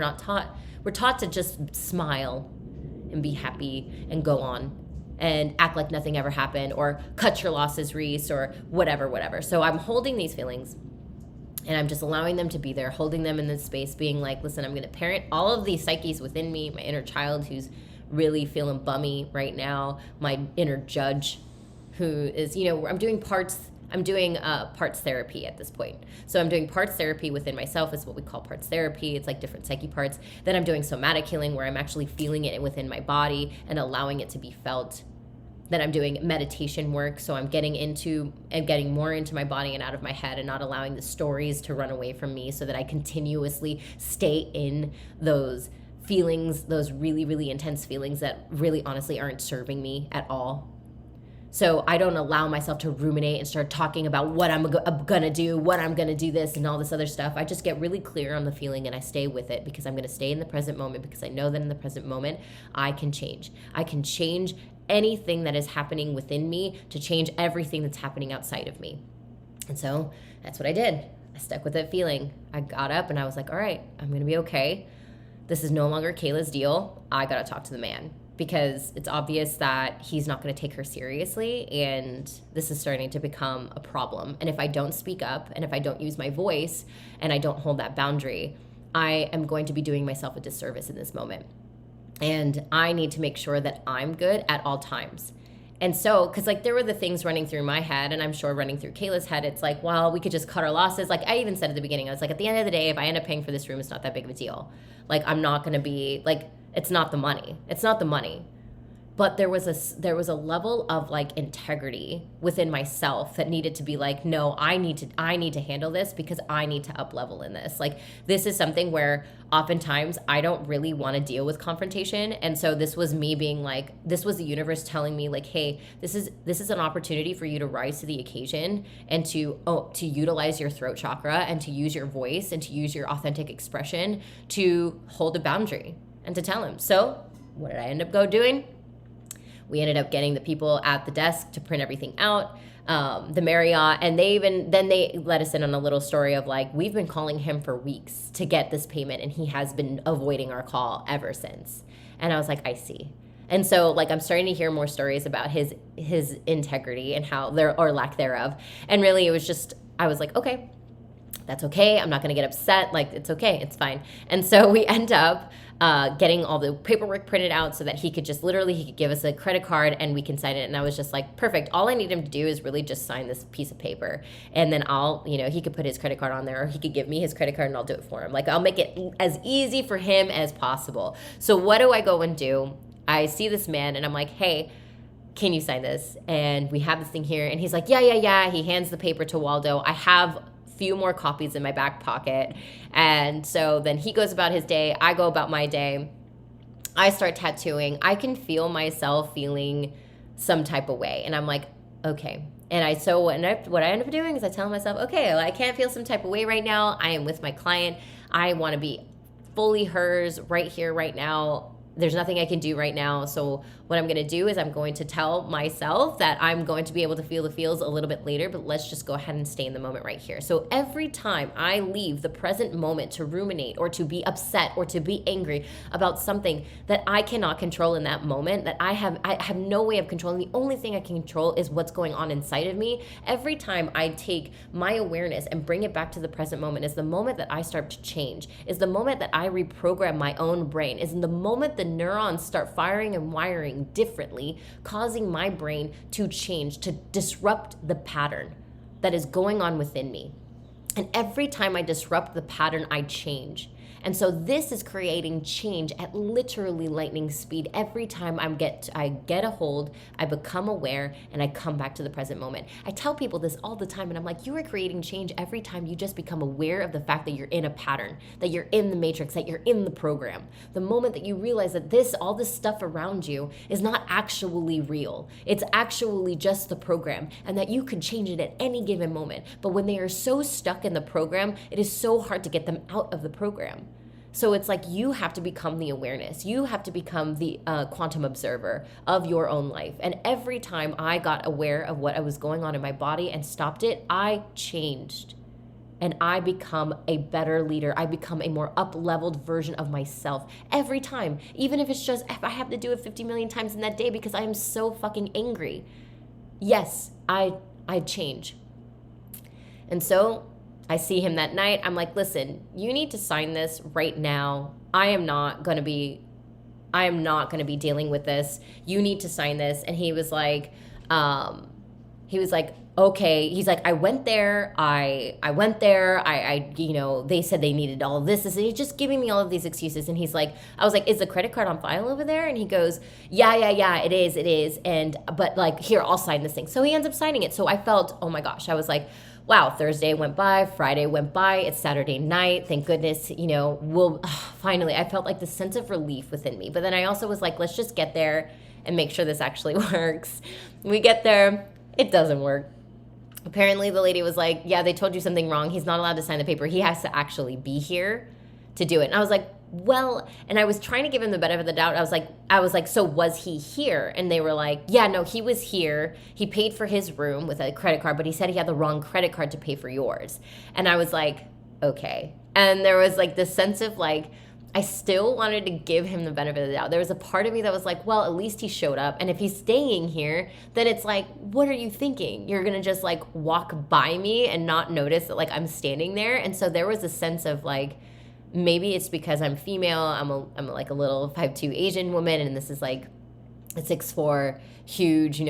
to just smile and be happy and go on and act like nothing ever happened, or cut your losses, Reese, or whatever. So I'm holding these feelings and I'm just allowing them to be there, holding them in this space, being like, listen, I'm going to parent all of these psyches within me, my inner child who's really feeling bummy right now, my inner judge who is, I'm doing parts therapy at this point. So I'm doing parts therapy within myself. Is what we call parts therapy. It's like different psyche parts. Then I'm doing somatic healing, where I'm actually feeling it within my body and allowing it to be felt. Then I'm doing meditation work, so I'm getting more into my body and out of my head, and not allowing the stories to run away from me, so that I continuously stay in those feelings, those really, really intense feelings that really honestly aren't serving me at all. So I don't allow myself to ruminate and start talking about what I'm gonna do, what I'm gonna do this and all this other stuff. I just get really clear on the feeling and I stay with it, because I'm gonna stay in the present moment, because I know that in the present moment I can change. I can change anything that is happening within me to change everything that's happening outside of me. And so that's what I did. I stuck with that feeling. I got up and I was like, all right, I'm gonna be okay. This is no longer Kayla's deal. I gotta talk to the man, because it's obvious that he's not going to take her seriously, and this is starting to become a problem. And if I don't speak up, and if I don't use my voice, and I don't hold that boundary, I am going to be doing myself a disservice in this moment. And I need to make sure that I'm good at all times. And so, because like there were the things running through my head, and I'm sure running through Kayla's head, it's like, well, we could just cut our losses. Like I even said at the beginning, I was like, at the end of the day, if I end up paying for this room, it's not that big of a deal. Like I'm not going to be like, it's not the money. But there was a level of like integrity within myself that needed to be like, no, I need to handle this because I need to up level in this. Like, this is something where oftentimes I don't really want to deal with confrontation. And so this was me being like, this was the universe telling me like, hey, this is an opportunity for you to rise to the occasion and to utilize your throat chakra and to use your voice and to use your authentic expression to hold a boundary and to tell him. So what did I end up doing? We ended up getting the people at the desk to print everything out, the Marriott, and they let us in on a little story of like, we've been calling him for weeks to get this payment, and he has been avoiding our call ever since. And I was like, I see. And so like, I'm starting to hear more stories about his integrity and how or lack thereof. And really it was just, I was like, okay, that's okay. I'm not going to get upset. Like, it's okay. It's fine. And so we end up getting all the paperwork printed out so that he could give us a credit card and we can sign it. And I was just like, perfect. All I need him to do is really just sign this piece of paper. And then he could put his credit card on there, or he could give me his credit card and I'll do it for him. Like, I'll make it as easy for him as possible. So what do I go and do? I see this man and I'm like, hey, can you sign this? And we have this thing here. And he's like, yeah. He hands the paper to Waldo. I have few more copies in my back pocket. And so then he goes about his day. I go about my day. I start tattooing. I can feel myself feeling some type of way. And I'm like, okay. And what I end up doing is I tell myself, okay, well, I can't feel some type of way right now. I am with my client. I want to be fully hers right here, right now. There's nothing I can do right now. So what I'm going to do is I'm going to tell myself that I'm going to be able to feel the feels a little bit later, but let's just go ahead and stay in the moment right here. So every time I leave the present moment to ruminate or to be upset or to be angry about something that I cannot control in that moment, that I have no way of controlling, the only thing I can control is what's going on inside of me. Every time I take my awareness and bring it back to the present moment is the moment that I start to change, is the moment that I reprogram my own brain, is in the moment the neurons start firing and wiring differently, causing my brain to change, to disrupt the pattern that is going on within me. And every time I disrupt the pattern, I change. And so this is creating change at literally lightning speed. Every time I get a hold, I become aware, and I come back to the present moment. I tell people this all the time, and I'm like, you are creating change every time you just become aware of the fact that you're in a pattern, that you're in the matrix, that you're in the program. The moment that you realize that all this stuff around you is not actually real. It's actually just the program, and that you could change it at any given moment. But when they are so stuck in the program, it is so hard to get them out of the program. So it's like you have to become the awareness. You have to become the quantum observer of your own life. And every time I got aware of what was going on in my body and stopped it, I changed. And I become a better leader. I become a more up-leveled version of myself every time. Even if if I have to do it 50 million times in that day because I am so fucking angry. Yes, I change. And so I see him that night. I'm like, listen, you need to sign this right now. I am not going to be dealing with this. You need to sign this. And he was like, okay. He's like, I went there. I they said they needed all of this. And he's just giving me all of these excuses. And he's like, I was like, is the credit card on file over there? And he goes, yeah, it is. But like, here, I'll sign this thing. So he ends up signing it. So I felt, oh my gosh, I was like, wow, Thursday went by, Friday went by, it's Saturday night, thank goodness, finally, I felt like this sense of relief within me. But then I also was like, let's just get there and make sure this actually works. We get there, it doesn't work. Apparently the lady was like, yeah, they told you something wrong. He's not allowed to sign the paper. He has to actually be here to do it. And I was like, well, and I was trying to give him the benefit of the doubt. I was like, so was he here? And they were like, yeah, no, he was here. He paid for his room with a credit card, but he said he had the wrong credit card to pay for yours. And I was like, okay. And there was like this sense of like, I still wanted to give him the benefit of the doubt. There was a part of me that was like, well, at least he showed up. And if he's staying here, then it's like, what are you thinking? You're going to just like walk by me and not notice that like I'm standing there. And so there was a sense of like, maybe it's because I'm female. I'm like a little 5'2" Asian woman, and this is like a 6'4" huge,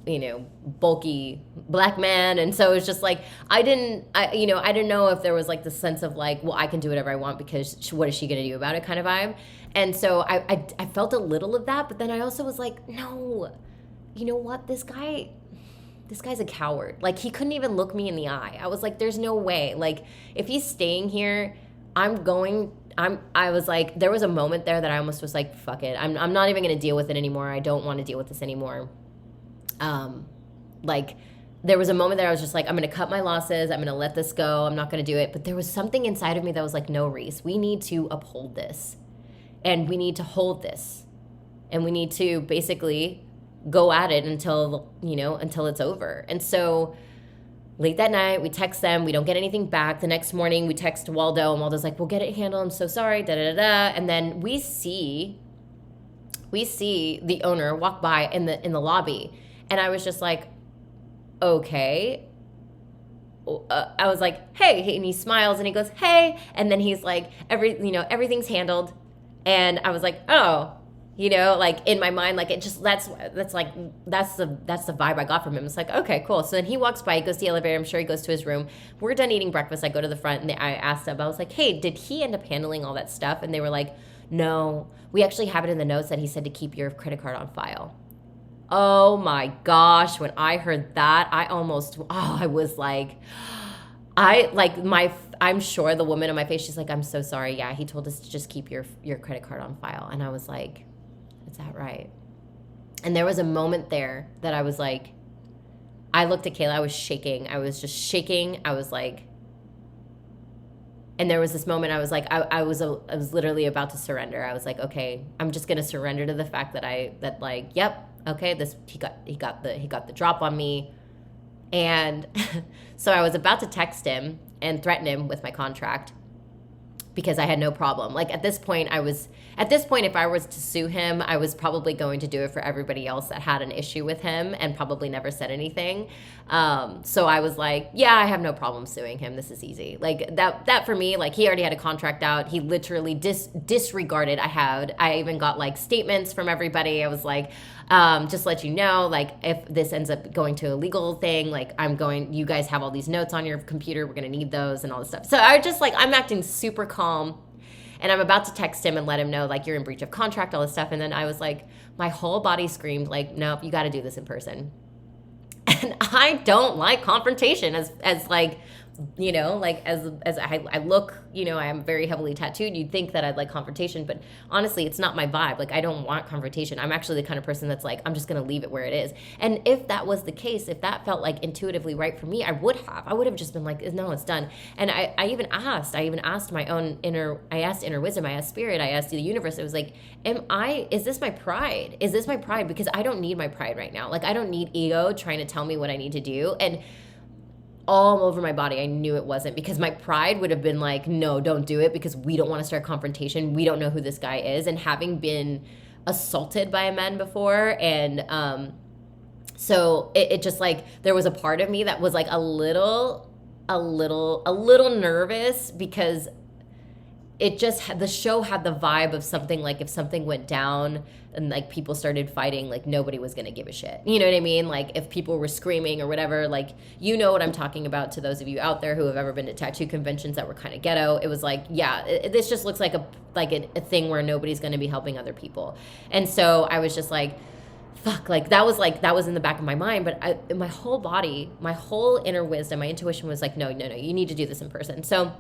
bulky black man. And so it's just like, I didn't know if there was like the sense of like, well, I can do whatever I want because what is she going to do about it kind of vibe. And so I felt a little of that, but then I also was like, no, you know what? This guy's a coward. Like, he couldn't even look me in the eye. I was like, there's no way. Like, if he's staying here, I was like, there was a moment there that I almost was like, fuck it. I'm not even going to deal with it anymore. I don't want to deal with this anymore. Like, there was a moment there I was just like, I'm going to cut my losses. I'm going to let this go. I'm not going to do it. But there was something inside of me that was like, no, Reese, we need to uphold this. And we need to hold this. And we need to basically go at it until it's over. And so late that night, we text them. We don't get anything back. The next morning, we text Waldo, and Waldo's like, we'll get it handled. I'm so sorry, da-da-da-da. And then we see the owner walk by in the lobby. And I was just like, okay. I was like, hey. And he smiles, and he goes, hey. And then he's like, everything's handled. And I was like, oh. Like in my mind, like it just, that's the vibe I got from him. It's like, okay, cool. So then he walks by, he goes to the elevator. I'm sure he goes to his room. We're done eating breakfast. I go to the front and I asked him, I was like, hey, did he end up handling all that stuff? And they were like, no, we actually have it in the notes that he said to keep your credit card on file. Oh my gosh. When I heard that, I was like, I'm sure the woman on my face, she's like, I'm so sorry. Yeah, he told us to just keep your credit card on file. And I was like, is that right? And there was a moment there that I was like, I looked at Kayla, I was shaking. I was just shaking. I was like, and there was this moment I was like, I was literally about to surrender. I was like, okay, I'm just going to surrender to the fact yep, okay, he got the drop on me. And so I was about to text him and threaten him with my contract because I had no problem. Like at this point, if I was to sue him, I was probably going to do it for everybody else that had an issue with him and probably never said anything. So I was like, yeah, I have no problem suing him. This is easy. Like that for me, like he already had a contract out. He literally disregarded. I even got like statements from everybody. I was like, just let you know, like if this ends up going to a legal thing, like you guys have all these notes on your computer. We're going to need those and all this stuff. So I just like, I'm acting super calm. And I'm about to text him and let him know, like, you're in breach of contract, all this stuff. And then I was like, my whole body screamed, like, nope, you got to do this in person. And I don't like confrontation as like, like as I look, I am very heavily tattooed. You'd think that I'd like confrontation, but honestly, it's not my vibe. Like, I don't want confrontation. I'm actually the kind of person that's like, I'm just going to leave it where it is. And if that was the case, if that felt like intuitively right for me, I would have just been like, no, it's done. And I even asked my own inner wisdom. I asked spirit. I asked the universe. It was like, is this my pride? Is this my pride? Because I don't need my pride right now. Like, I don't need ego trying to tell me what I need to do. And all over my body, I knew it wasn't, because my pride would have been like, no, don't do it, because we don't want to start confrontation. We don't know who this guy is. And having been assaulted by a man before, and so it just like, there was a part of me that was like a little nervous, because the show had the vibe of something like, if something went down and like people started fighting, like nobody was going to give a shit. You know what I mean? Like if people were screaming or whatever, like, you know what I'm talking about, to those of you out there who have ever been to tattoo conventions that were kind of ghetto. It was like, yeah, this just looks like a thing where nobody's going to be helping other people. And so I was just like, fuck, that was in the back of my mind, but my whole body, my whole inner wisdom, my intuition was like, no, you need to do this in person. So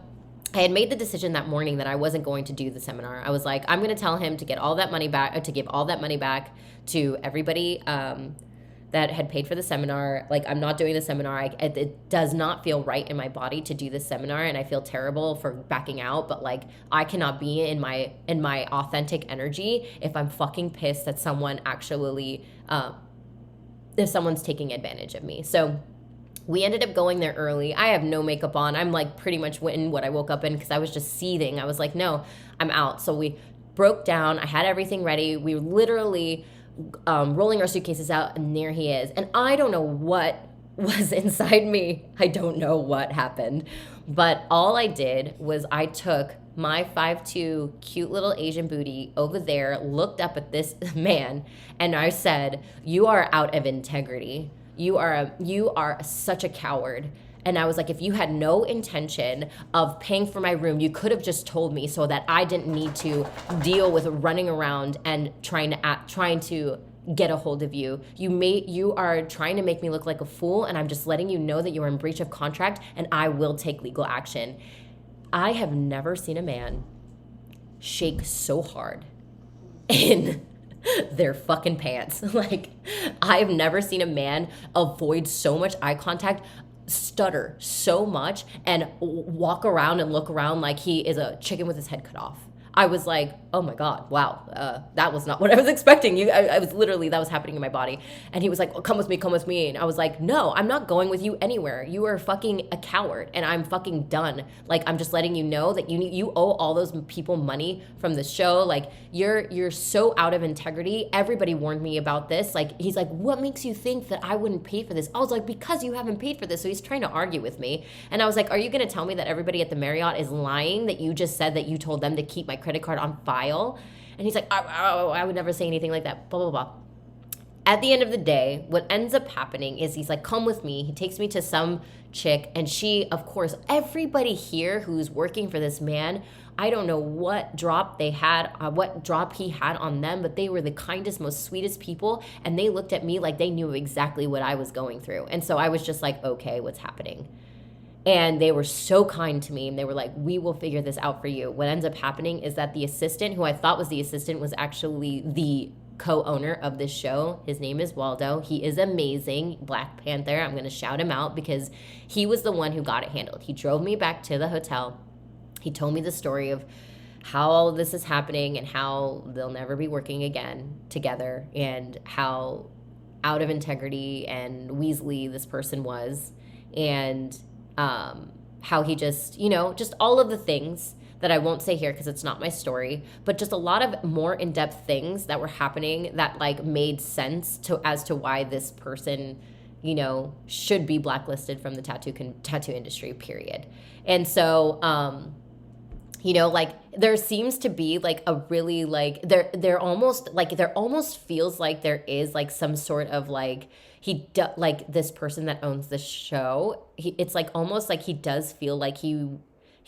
I had made the decision that morning that I wasn't going to do the seminar. I was like, I'm going to tell him to get all that money back, to give all that money back to everybody that had paid for the seminar. Like, I'm not doing the seminar. It does not feel right in my body to do this seminar, and I feel terrible for backing out. But like, I cannot be in my authentic energy if I'm fucking pissed that someone actually, if someone's taking advantage of me. So we ended up going there early. I have no makeup on. I'm like pretty much in what I woke up in, because I was just seething. I was like, no, I'm out. So we broke down. I had everything ready. We were literally rolling our suitcases out, and there he is. And I don't know what was inside me. I don't know what happened. But all I did was I took my 5'2" cute little Asian booty over there looked up at this man, and I said, "You are out of integrity. You are such a coward." And I was like, if you had no intention of paying for my room, you could have just told me so that I didn't need to deal with running around and trying to get a hold of you. You are trying to make me look like a fool, and I'm just letting you know that you are in breach of contract, and I will take legal action. I have never seen a man shake so hard in their fucking pants. Like, I've never seen a man avoid so much eye contact, stutter so much, and walk around and look around like he is a chicken with his head cut off. I was like, oh my God, wow, that was not what I was expecting. I was literally, that was happening in my body. And he was like, oh, come with me. And I was like, no, I'm not going with you anywhere. You are fucking a coward, and I'm fucking done. Like, I'm just letting you know that you owe all those people money from the show. Like, you're so out of integrity. Everybody warned me about this. Like, he's like, what makes you think that I wouldn't pay for this? I was like, because you haven't paid for this. So he's trying to argue with me. And I was like, are you going to tell me that everybody at the Marriott is lying, that you just said that you told them to keep my credit card on file? And he's like, I would never say anything like that, blah, blah, blah. At the end of the day, what ends up happening is he's like, come with me. He takes me to some chick, and she, of course, everybody here who's working for this man, I don't know what drop they had, what drop he had on them, but they were the kindest, most sweetest people, and they looked at me like they knew exactly what I was going through. And so I was just like, okay, what's happening? And they were so kind to me, and they were like, we will figure this out for you. What ends up happening is that the assistant, who I thought was the assistant, was actually the co-owner of this show. His name is Waldo. He is amazing. Black Panther. I'm going to shout him out because he was the one who got it handled. He drove me back to the hotel. He told me the story of how all of this is happening and how they'll never be working again together, and how out of integrity and Weasley this person was, and how he just, just all of the things that I won't say here because it's not my story, but just a lot of more in-depth things that were happening that like made sense as to why this person, should be blacklisted from the tattoo industry, period. And so, like there seems to be like a really like there almost feels like there is like some sort of like like this person that owns the show. It's like almost like he does feel like he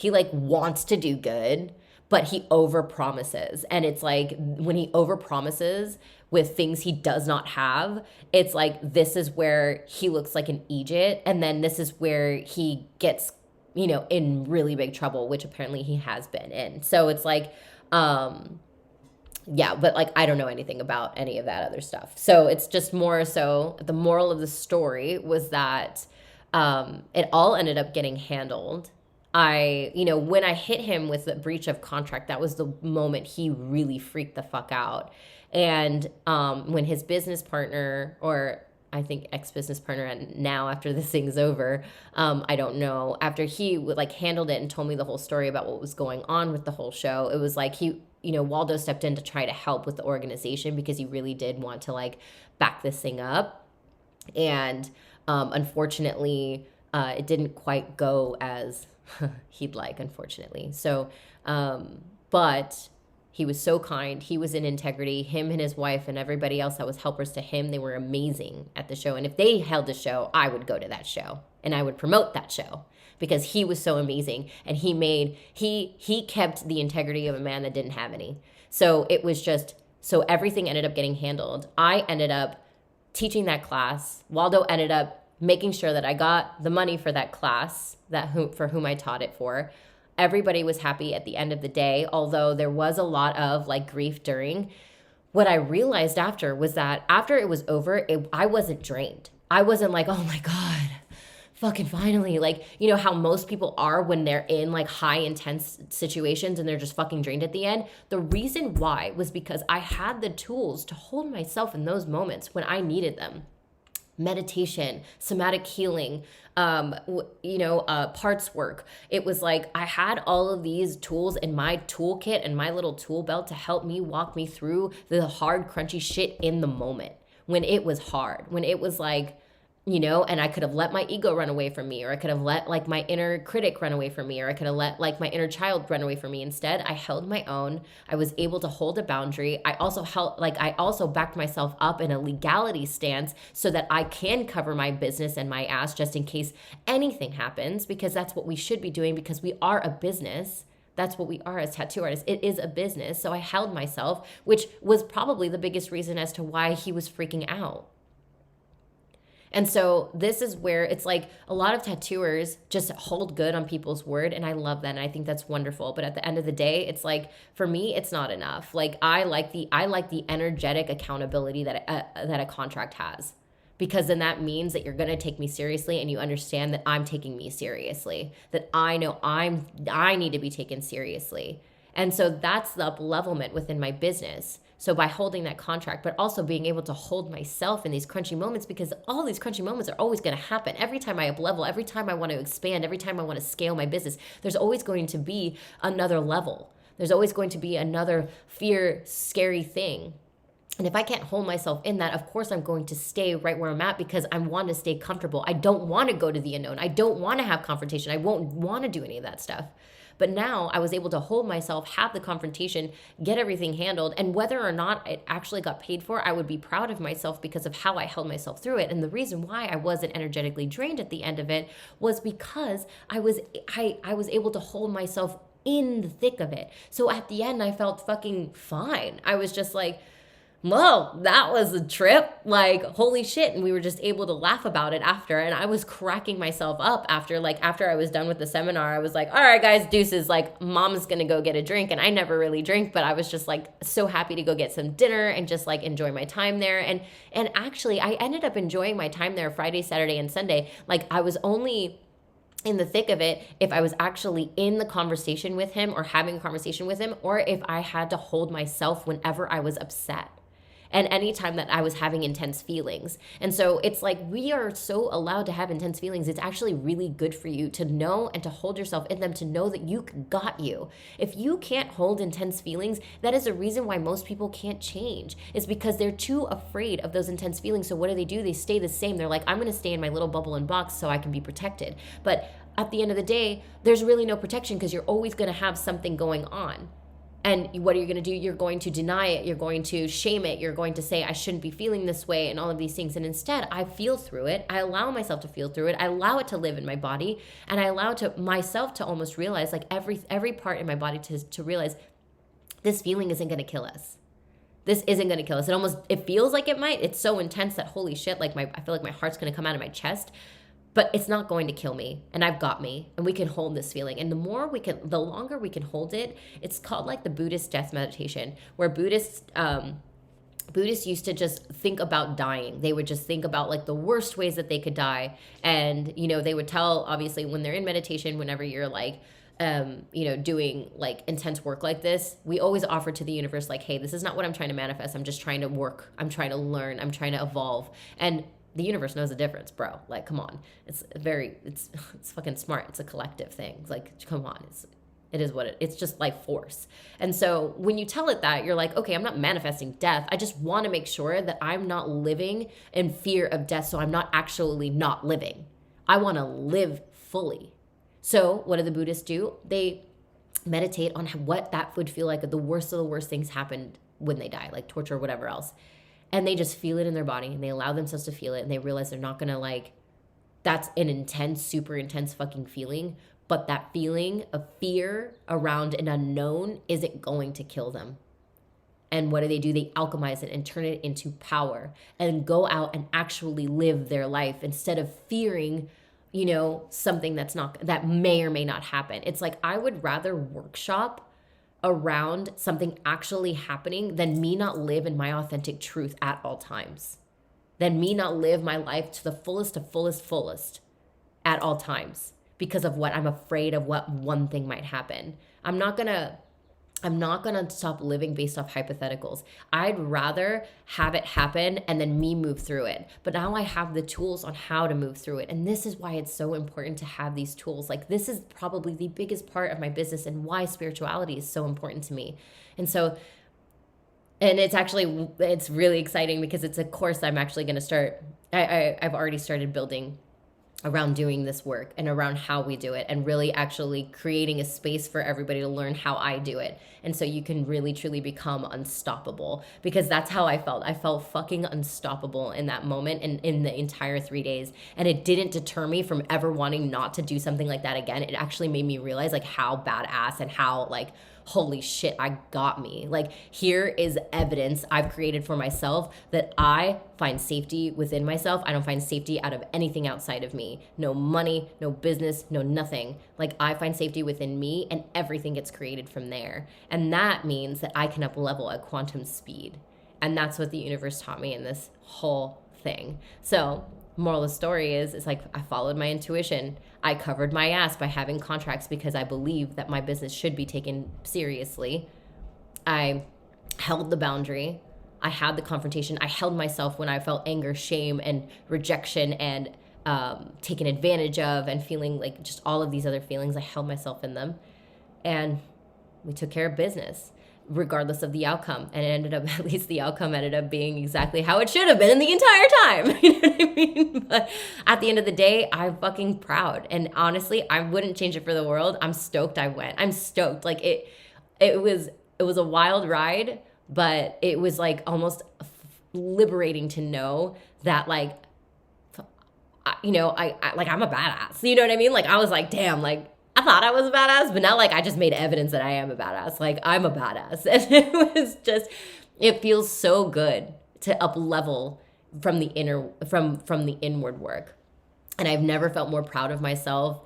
like wants to do good, but he overpromises. And it's like when he overpromises with things he does not have, it's like this is where he looks like an idiot, and then this is where he gets in really big trouble, which apparently he has been in. So it's like, yeah, but like, I don't know anything about any of that other stuff. So it's just more so the moral of the story was that, it all ended up getting handled. When I hit him with the breach of contract, that was the moment he really freaked the fuck out. And, when his business partner, or I think ex-business partner, and now after this thing's over, I don't know, after he like handled it and told me the whole story about what was going on with the whole show, it was like Waldo stepped in to try to help with the organization because he really did want to like back this thing up. And unfortunately, it didn't quite go as he'd like, unfortunately. So, but he was so kind. He was in integrity. Him and his wife and everybody else that was helpers to him, they were amazing at the show. And if they held a show, I would go to that show and I would promote that show because he was so amazing. And he kept the integrity of a man that didn't have any. So it was just, so everything ended up getting handled. I ended up teaching that class. Waldo ended up making sure that I got the money for that class for whom I taught it for. Everybody was happy at the end of the day, although there was a lot of like grief during. What I realized after was that after it was over, I wasn't drained. I wasn't like, oh my God, fucking finally. Like, how most people are when they're in like high intense situations and they're just fucking drained at the end. The reason why was because I had the tools to hold myself in those moments when I needed them. Meditation, somatic healing, parts work. It was like I had all of these tools in my toolkit and my little tool belt to help me walk me through the hard, crunchy shit in the moment when it was hard, when it was like and I could have let my ego run away from me, or I could have let like my inner critic run away from me, or I could have let like my inner child run away from me. Instead, I held my own. I was able to hold a boundary. I also backed myself up in a legality stance so that I can cover my business and my ass just in case anything happens, because that's what we should be doing, because we are a business. That's what we are as tattoo artists. It is a business. So I held myself, which was probably the biggest reason as to why he was freaking out. And so this is where it's like a lot of tattooers just hold good on people's word. And I love that. And I think that's wonderful. But at the end of the day, it's like, for me, it's not enough. Like I like the energetic accountability that a contract has, because then that means that you're going to take me seriously, and you understand that I'm taking me seriously, that I know I need to be taken seriously. And so that's the up-levelment within my business. So by holding that contract, but also being able to hold myself in these crunchy moments, because all these crunchy moments are always going to happen. Every time I up-level, every time I want to expand, every time I want to scale my business, there's always going to be another level. There's always going to be another fear, scary thing. And if I can't hold myself in that, of course I'm going to stay right where I'm at, because I want to stay comfortable. I don't want to go to the unknown. I don't want to have confrontation. I won't want to do any of that stuff. But now I was able to hold myself, have the confrontation, get everything handled. And whether or not it actually got paid for, I would be proud of myself because of how I held myself through it. And the reason why I wasn't energetically drained at the end of it was because I was able to hold myself in the thick of it. So at the end, I felt fucking fine. I was just like, whoa, that was a trip. Like, holy shit. And we were just able to laugh about it after. And I was cracking myself up after I was done with the seminar. I was like, all right, guys, deuces. Like, mom's going to go get a drink. And I never really drink, but I was just like so happy to go get some dinner and just like enjoy my time there. And actually, I ended up enjoying my time there Friday, Saturday, and Sunday. Like, I was only in the thick of it if I was actually in the conversation with him, or having a conversation with him, or if I had to hold myself whenever I was upset. And anytime that I was having intense feelings. And so it's like, we are so allowed to have intense feelings. It's actually really good for you to know and to hold yourself in them, to know that you got you. If you can't hold intense feelings, that is a reason why most people can't change. It's because they're too afraid of those intense feelings. So what do? They stay the same. They're like, I'm going to stay in my little bubble and box so I can be protected. But at the end of the day, there's really no protection, because you're always going to have something going on. And what are you going to do? You're going to deny it. You're going to shame it. You're going to say, I shouldn't be feeling this way, and all of these things. And instead, I feel through it. I allow myself to feel through it. I allow it to live in my body. And I allow myself to almost realize, like every part in my body to realize, this feeling isn't going to kill us. This isn't going to kill us. It feels like it might. It's so intense that holy shit, like I feel like my heart's going to come out of my chest. But it's not going to kill me, and I've got me, and we can hold this feeling. And the longer we can hold it, it's called like the Buddhist death meditation, where Buddhists used to just think about dying. They would just think about like the worst ways that they could die. And, they would tell, obviously, when they're in meditation, whenever you're like, doing like intense work like this, we always offer to the universe, like, hey, this is not what I'm trying to manifest. I'm just trying to work. I'm trying to learn. I'm trying to evolve. And the universe knows the difference, bro. Like, come on. It's fucking smart. It's a collective thing. It's like, come on. It's just life force. And so when you tell it that, you're like, okay, I'm not manifesting death. I just want to make sure that I'm not living in fear of death. So I'm not actually not living. I want to live fully. So what do the Buddhists do? They meditate on what that would feel like if the worst of the worst things happened when they die, like torture or whatever else. And they just feel it in their body, and they allow themselves to feel it, and they realize they're not gonna that's an intense, super intense fucking feeling, but that feeling of fear around an unknown isn't going to kill them. And what do? They alchemize it and turn it into power and go out and actually live their life instead of fearing, something that may or may not happen. It's like, I would rather workshop around something actually happening than me not live in my authentic truth at all times, than me not live my life to the fullest at all times because of what I'm afraid of, what one thing might happen. I'm not gonna stop living based off hypotheticals. I'd rather have it happen and then me move through it. But now I have the tools on how to move through it. And this is why it's so important to have these tools. Like, this is probably the biggest part of my business and why spirituality is so important to me. And so And it's really exciting because it's a course I'm actually going to start. I've already started building around doing this work and around how we do it, and really actually creating a space for everybody to learn how I do it. And so you can really truly become unstoppable, because that's how I felt. I felt fucking unstoppable in that moment and in the entire 3 days. And it didn't deter me from ever wanting not to do something like that again. It actually made me realize like how badass and how like, holy shit, I got me. Like, here is evidence I've created for myself that I find safety within myself. I don't find safety out of anything outside of me. No money, no business, no nothing. Like, I find safety within me, and everything gets created from there. And that means that I can up level at quantum speed. And that's what the universe taught me in this whole thing. So moral of the story is, it's like I followed my intuition. I covered my ass by having contracts because I believe that my business should be taken seriously. I held the boundary. I had the confrontation. I held myself when I felt anger, shame, and rejection, and taken advantage of, and feeling like just all of these other feelings. I held myself in them, and we took care of business regardless of the outcome. And it ended up, at least the outcome ended up being exactly how it should have been in the entire time. You know what I mean? But at the end of the day, I'm fucking proud. And honestly, I wouldn't change it for the world. I'm stoked I went. I'm stoked. Like it was a wild ride, but it was like almost liberating to know that like, you know, I like, I'm a badass. You know what I mean? Like, I was like, damn, like, I thought I was a badass, but now like I just made evidence that I am a badass. Like, I'm a badass. And it was just, it feels so good to up level from the from the inward work. And I've never felt more proud of myself,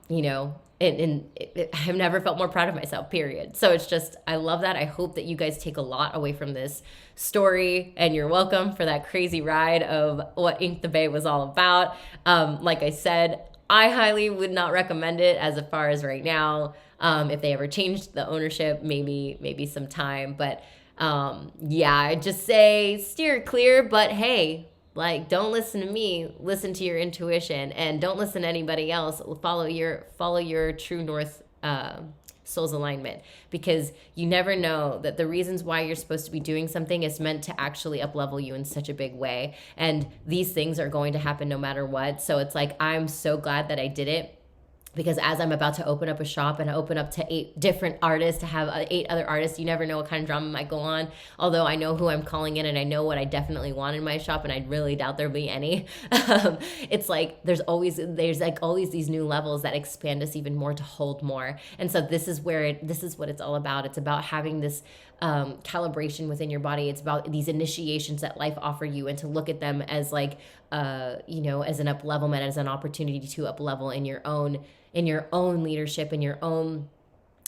you know, I've never felt more proud of myself, period. So it's just, I love that. I hope that you guys take a lot away from this story, and you're welcome for that crazy ride of what Ink the Bay was all about. Like I said, I highly would not recommend it as far as right now. If they ever changed the ownership, maybe some time. But yeah, I just say steer clear. But hey, like, don't listen to me. Listen to your intuition, and don't listen to anybody else. Follow your true north, soul's alignment, because you never know that the reasons why you're supposed to be doing something is meant to actually up level you in such a big way. And these things are going to happen no matter what. So it's like, I'm so glad that I did it, because as I'm about to open up a shop and open up to 8 different artists, to have 8 other artists, you never know what kind of drama might go on. Although I know who I'm calling in, and I know what I definitely want in my shop, and I really doubt there'll be any. It's like there's like always these new levels that expand us even more, to hold more. And so this is what it's all about. It's about having this calibration within your body. It's about these initiations that life offer you, and to look at them as like you know, as an up levelment, as an opportunity to up level in your own leadership, in your own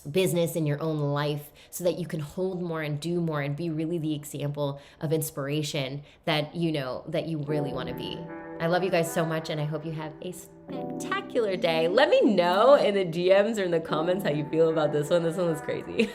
business, in your own life, so that you can hold more and do more and be really the example of inspiration that you know that you really want to be. I love you guys so much, and I hope you have a spectacular day. Let me know in the DMs or in the comments how you feel about this one. This one was crazy.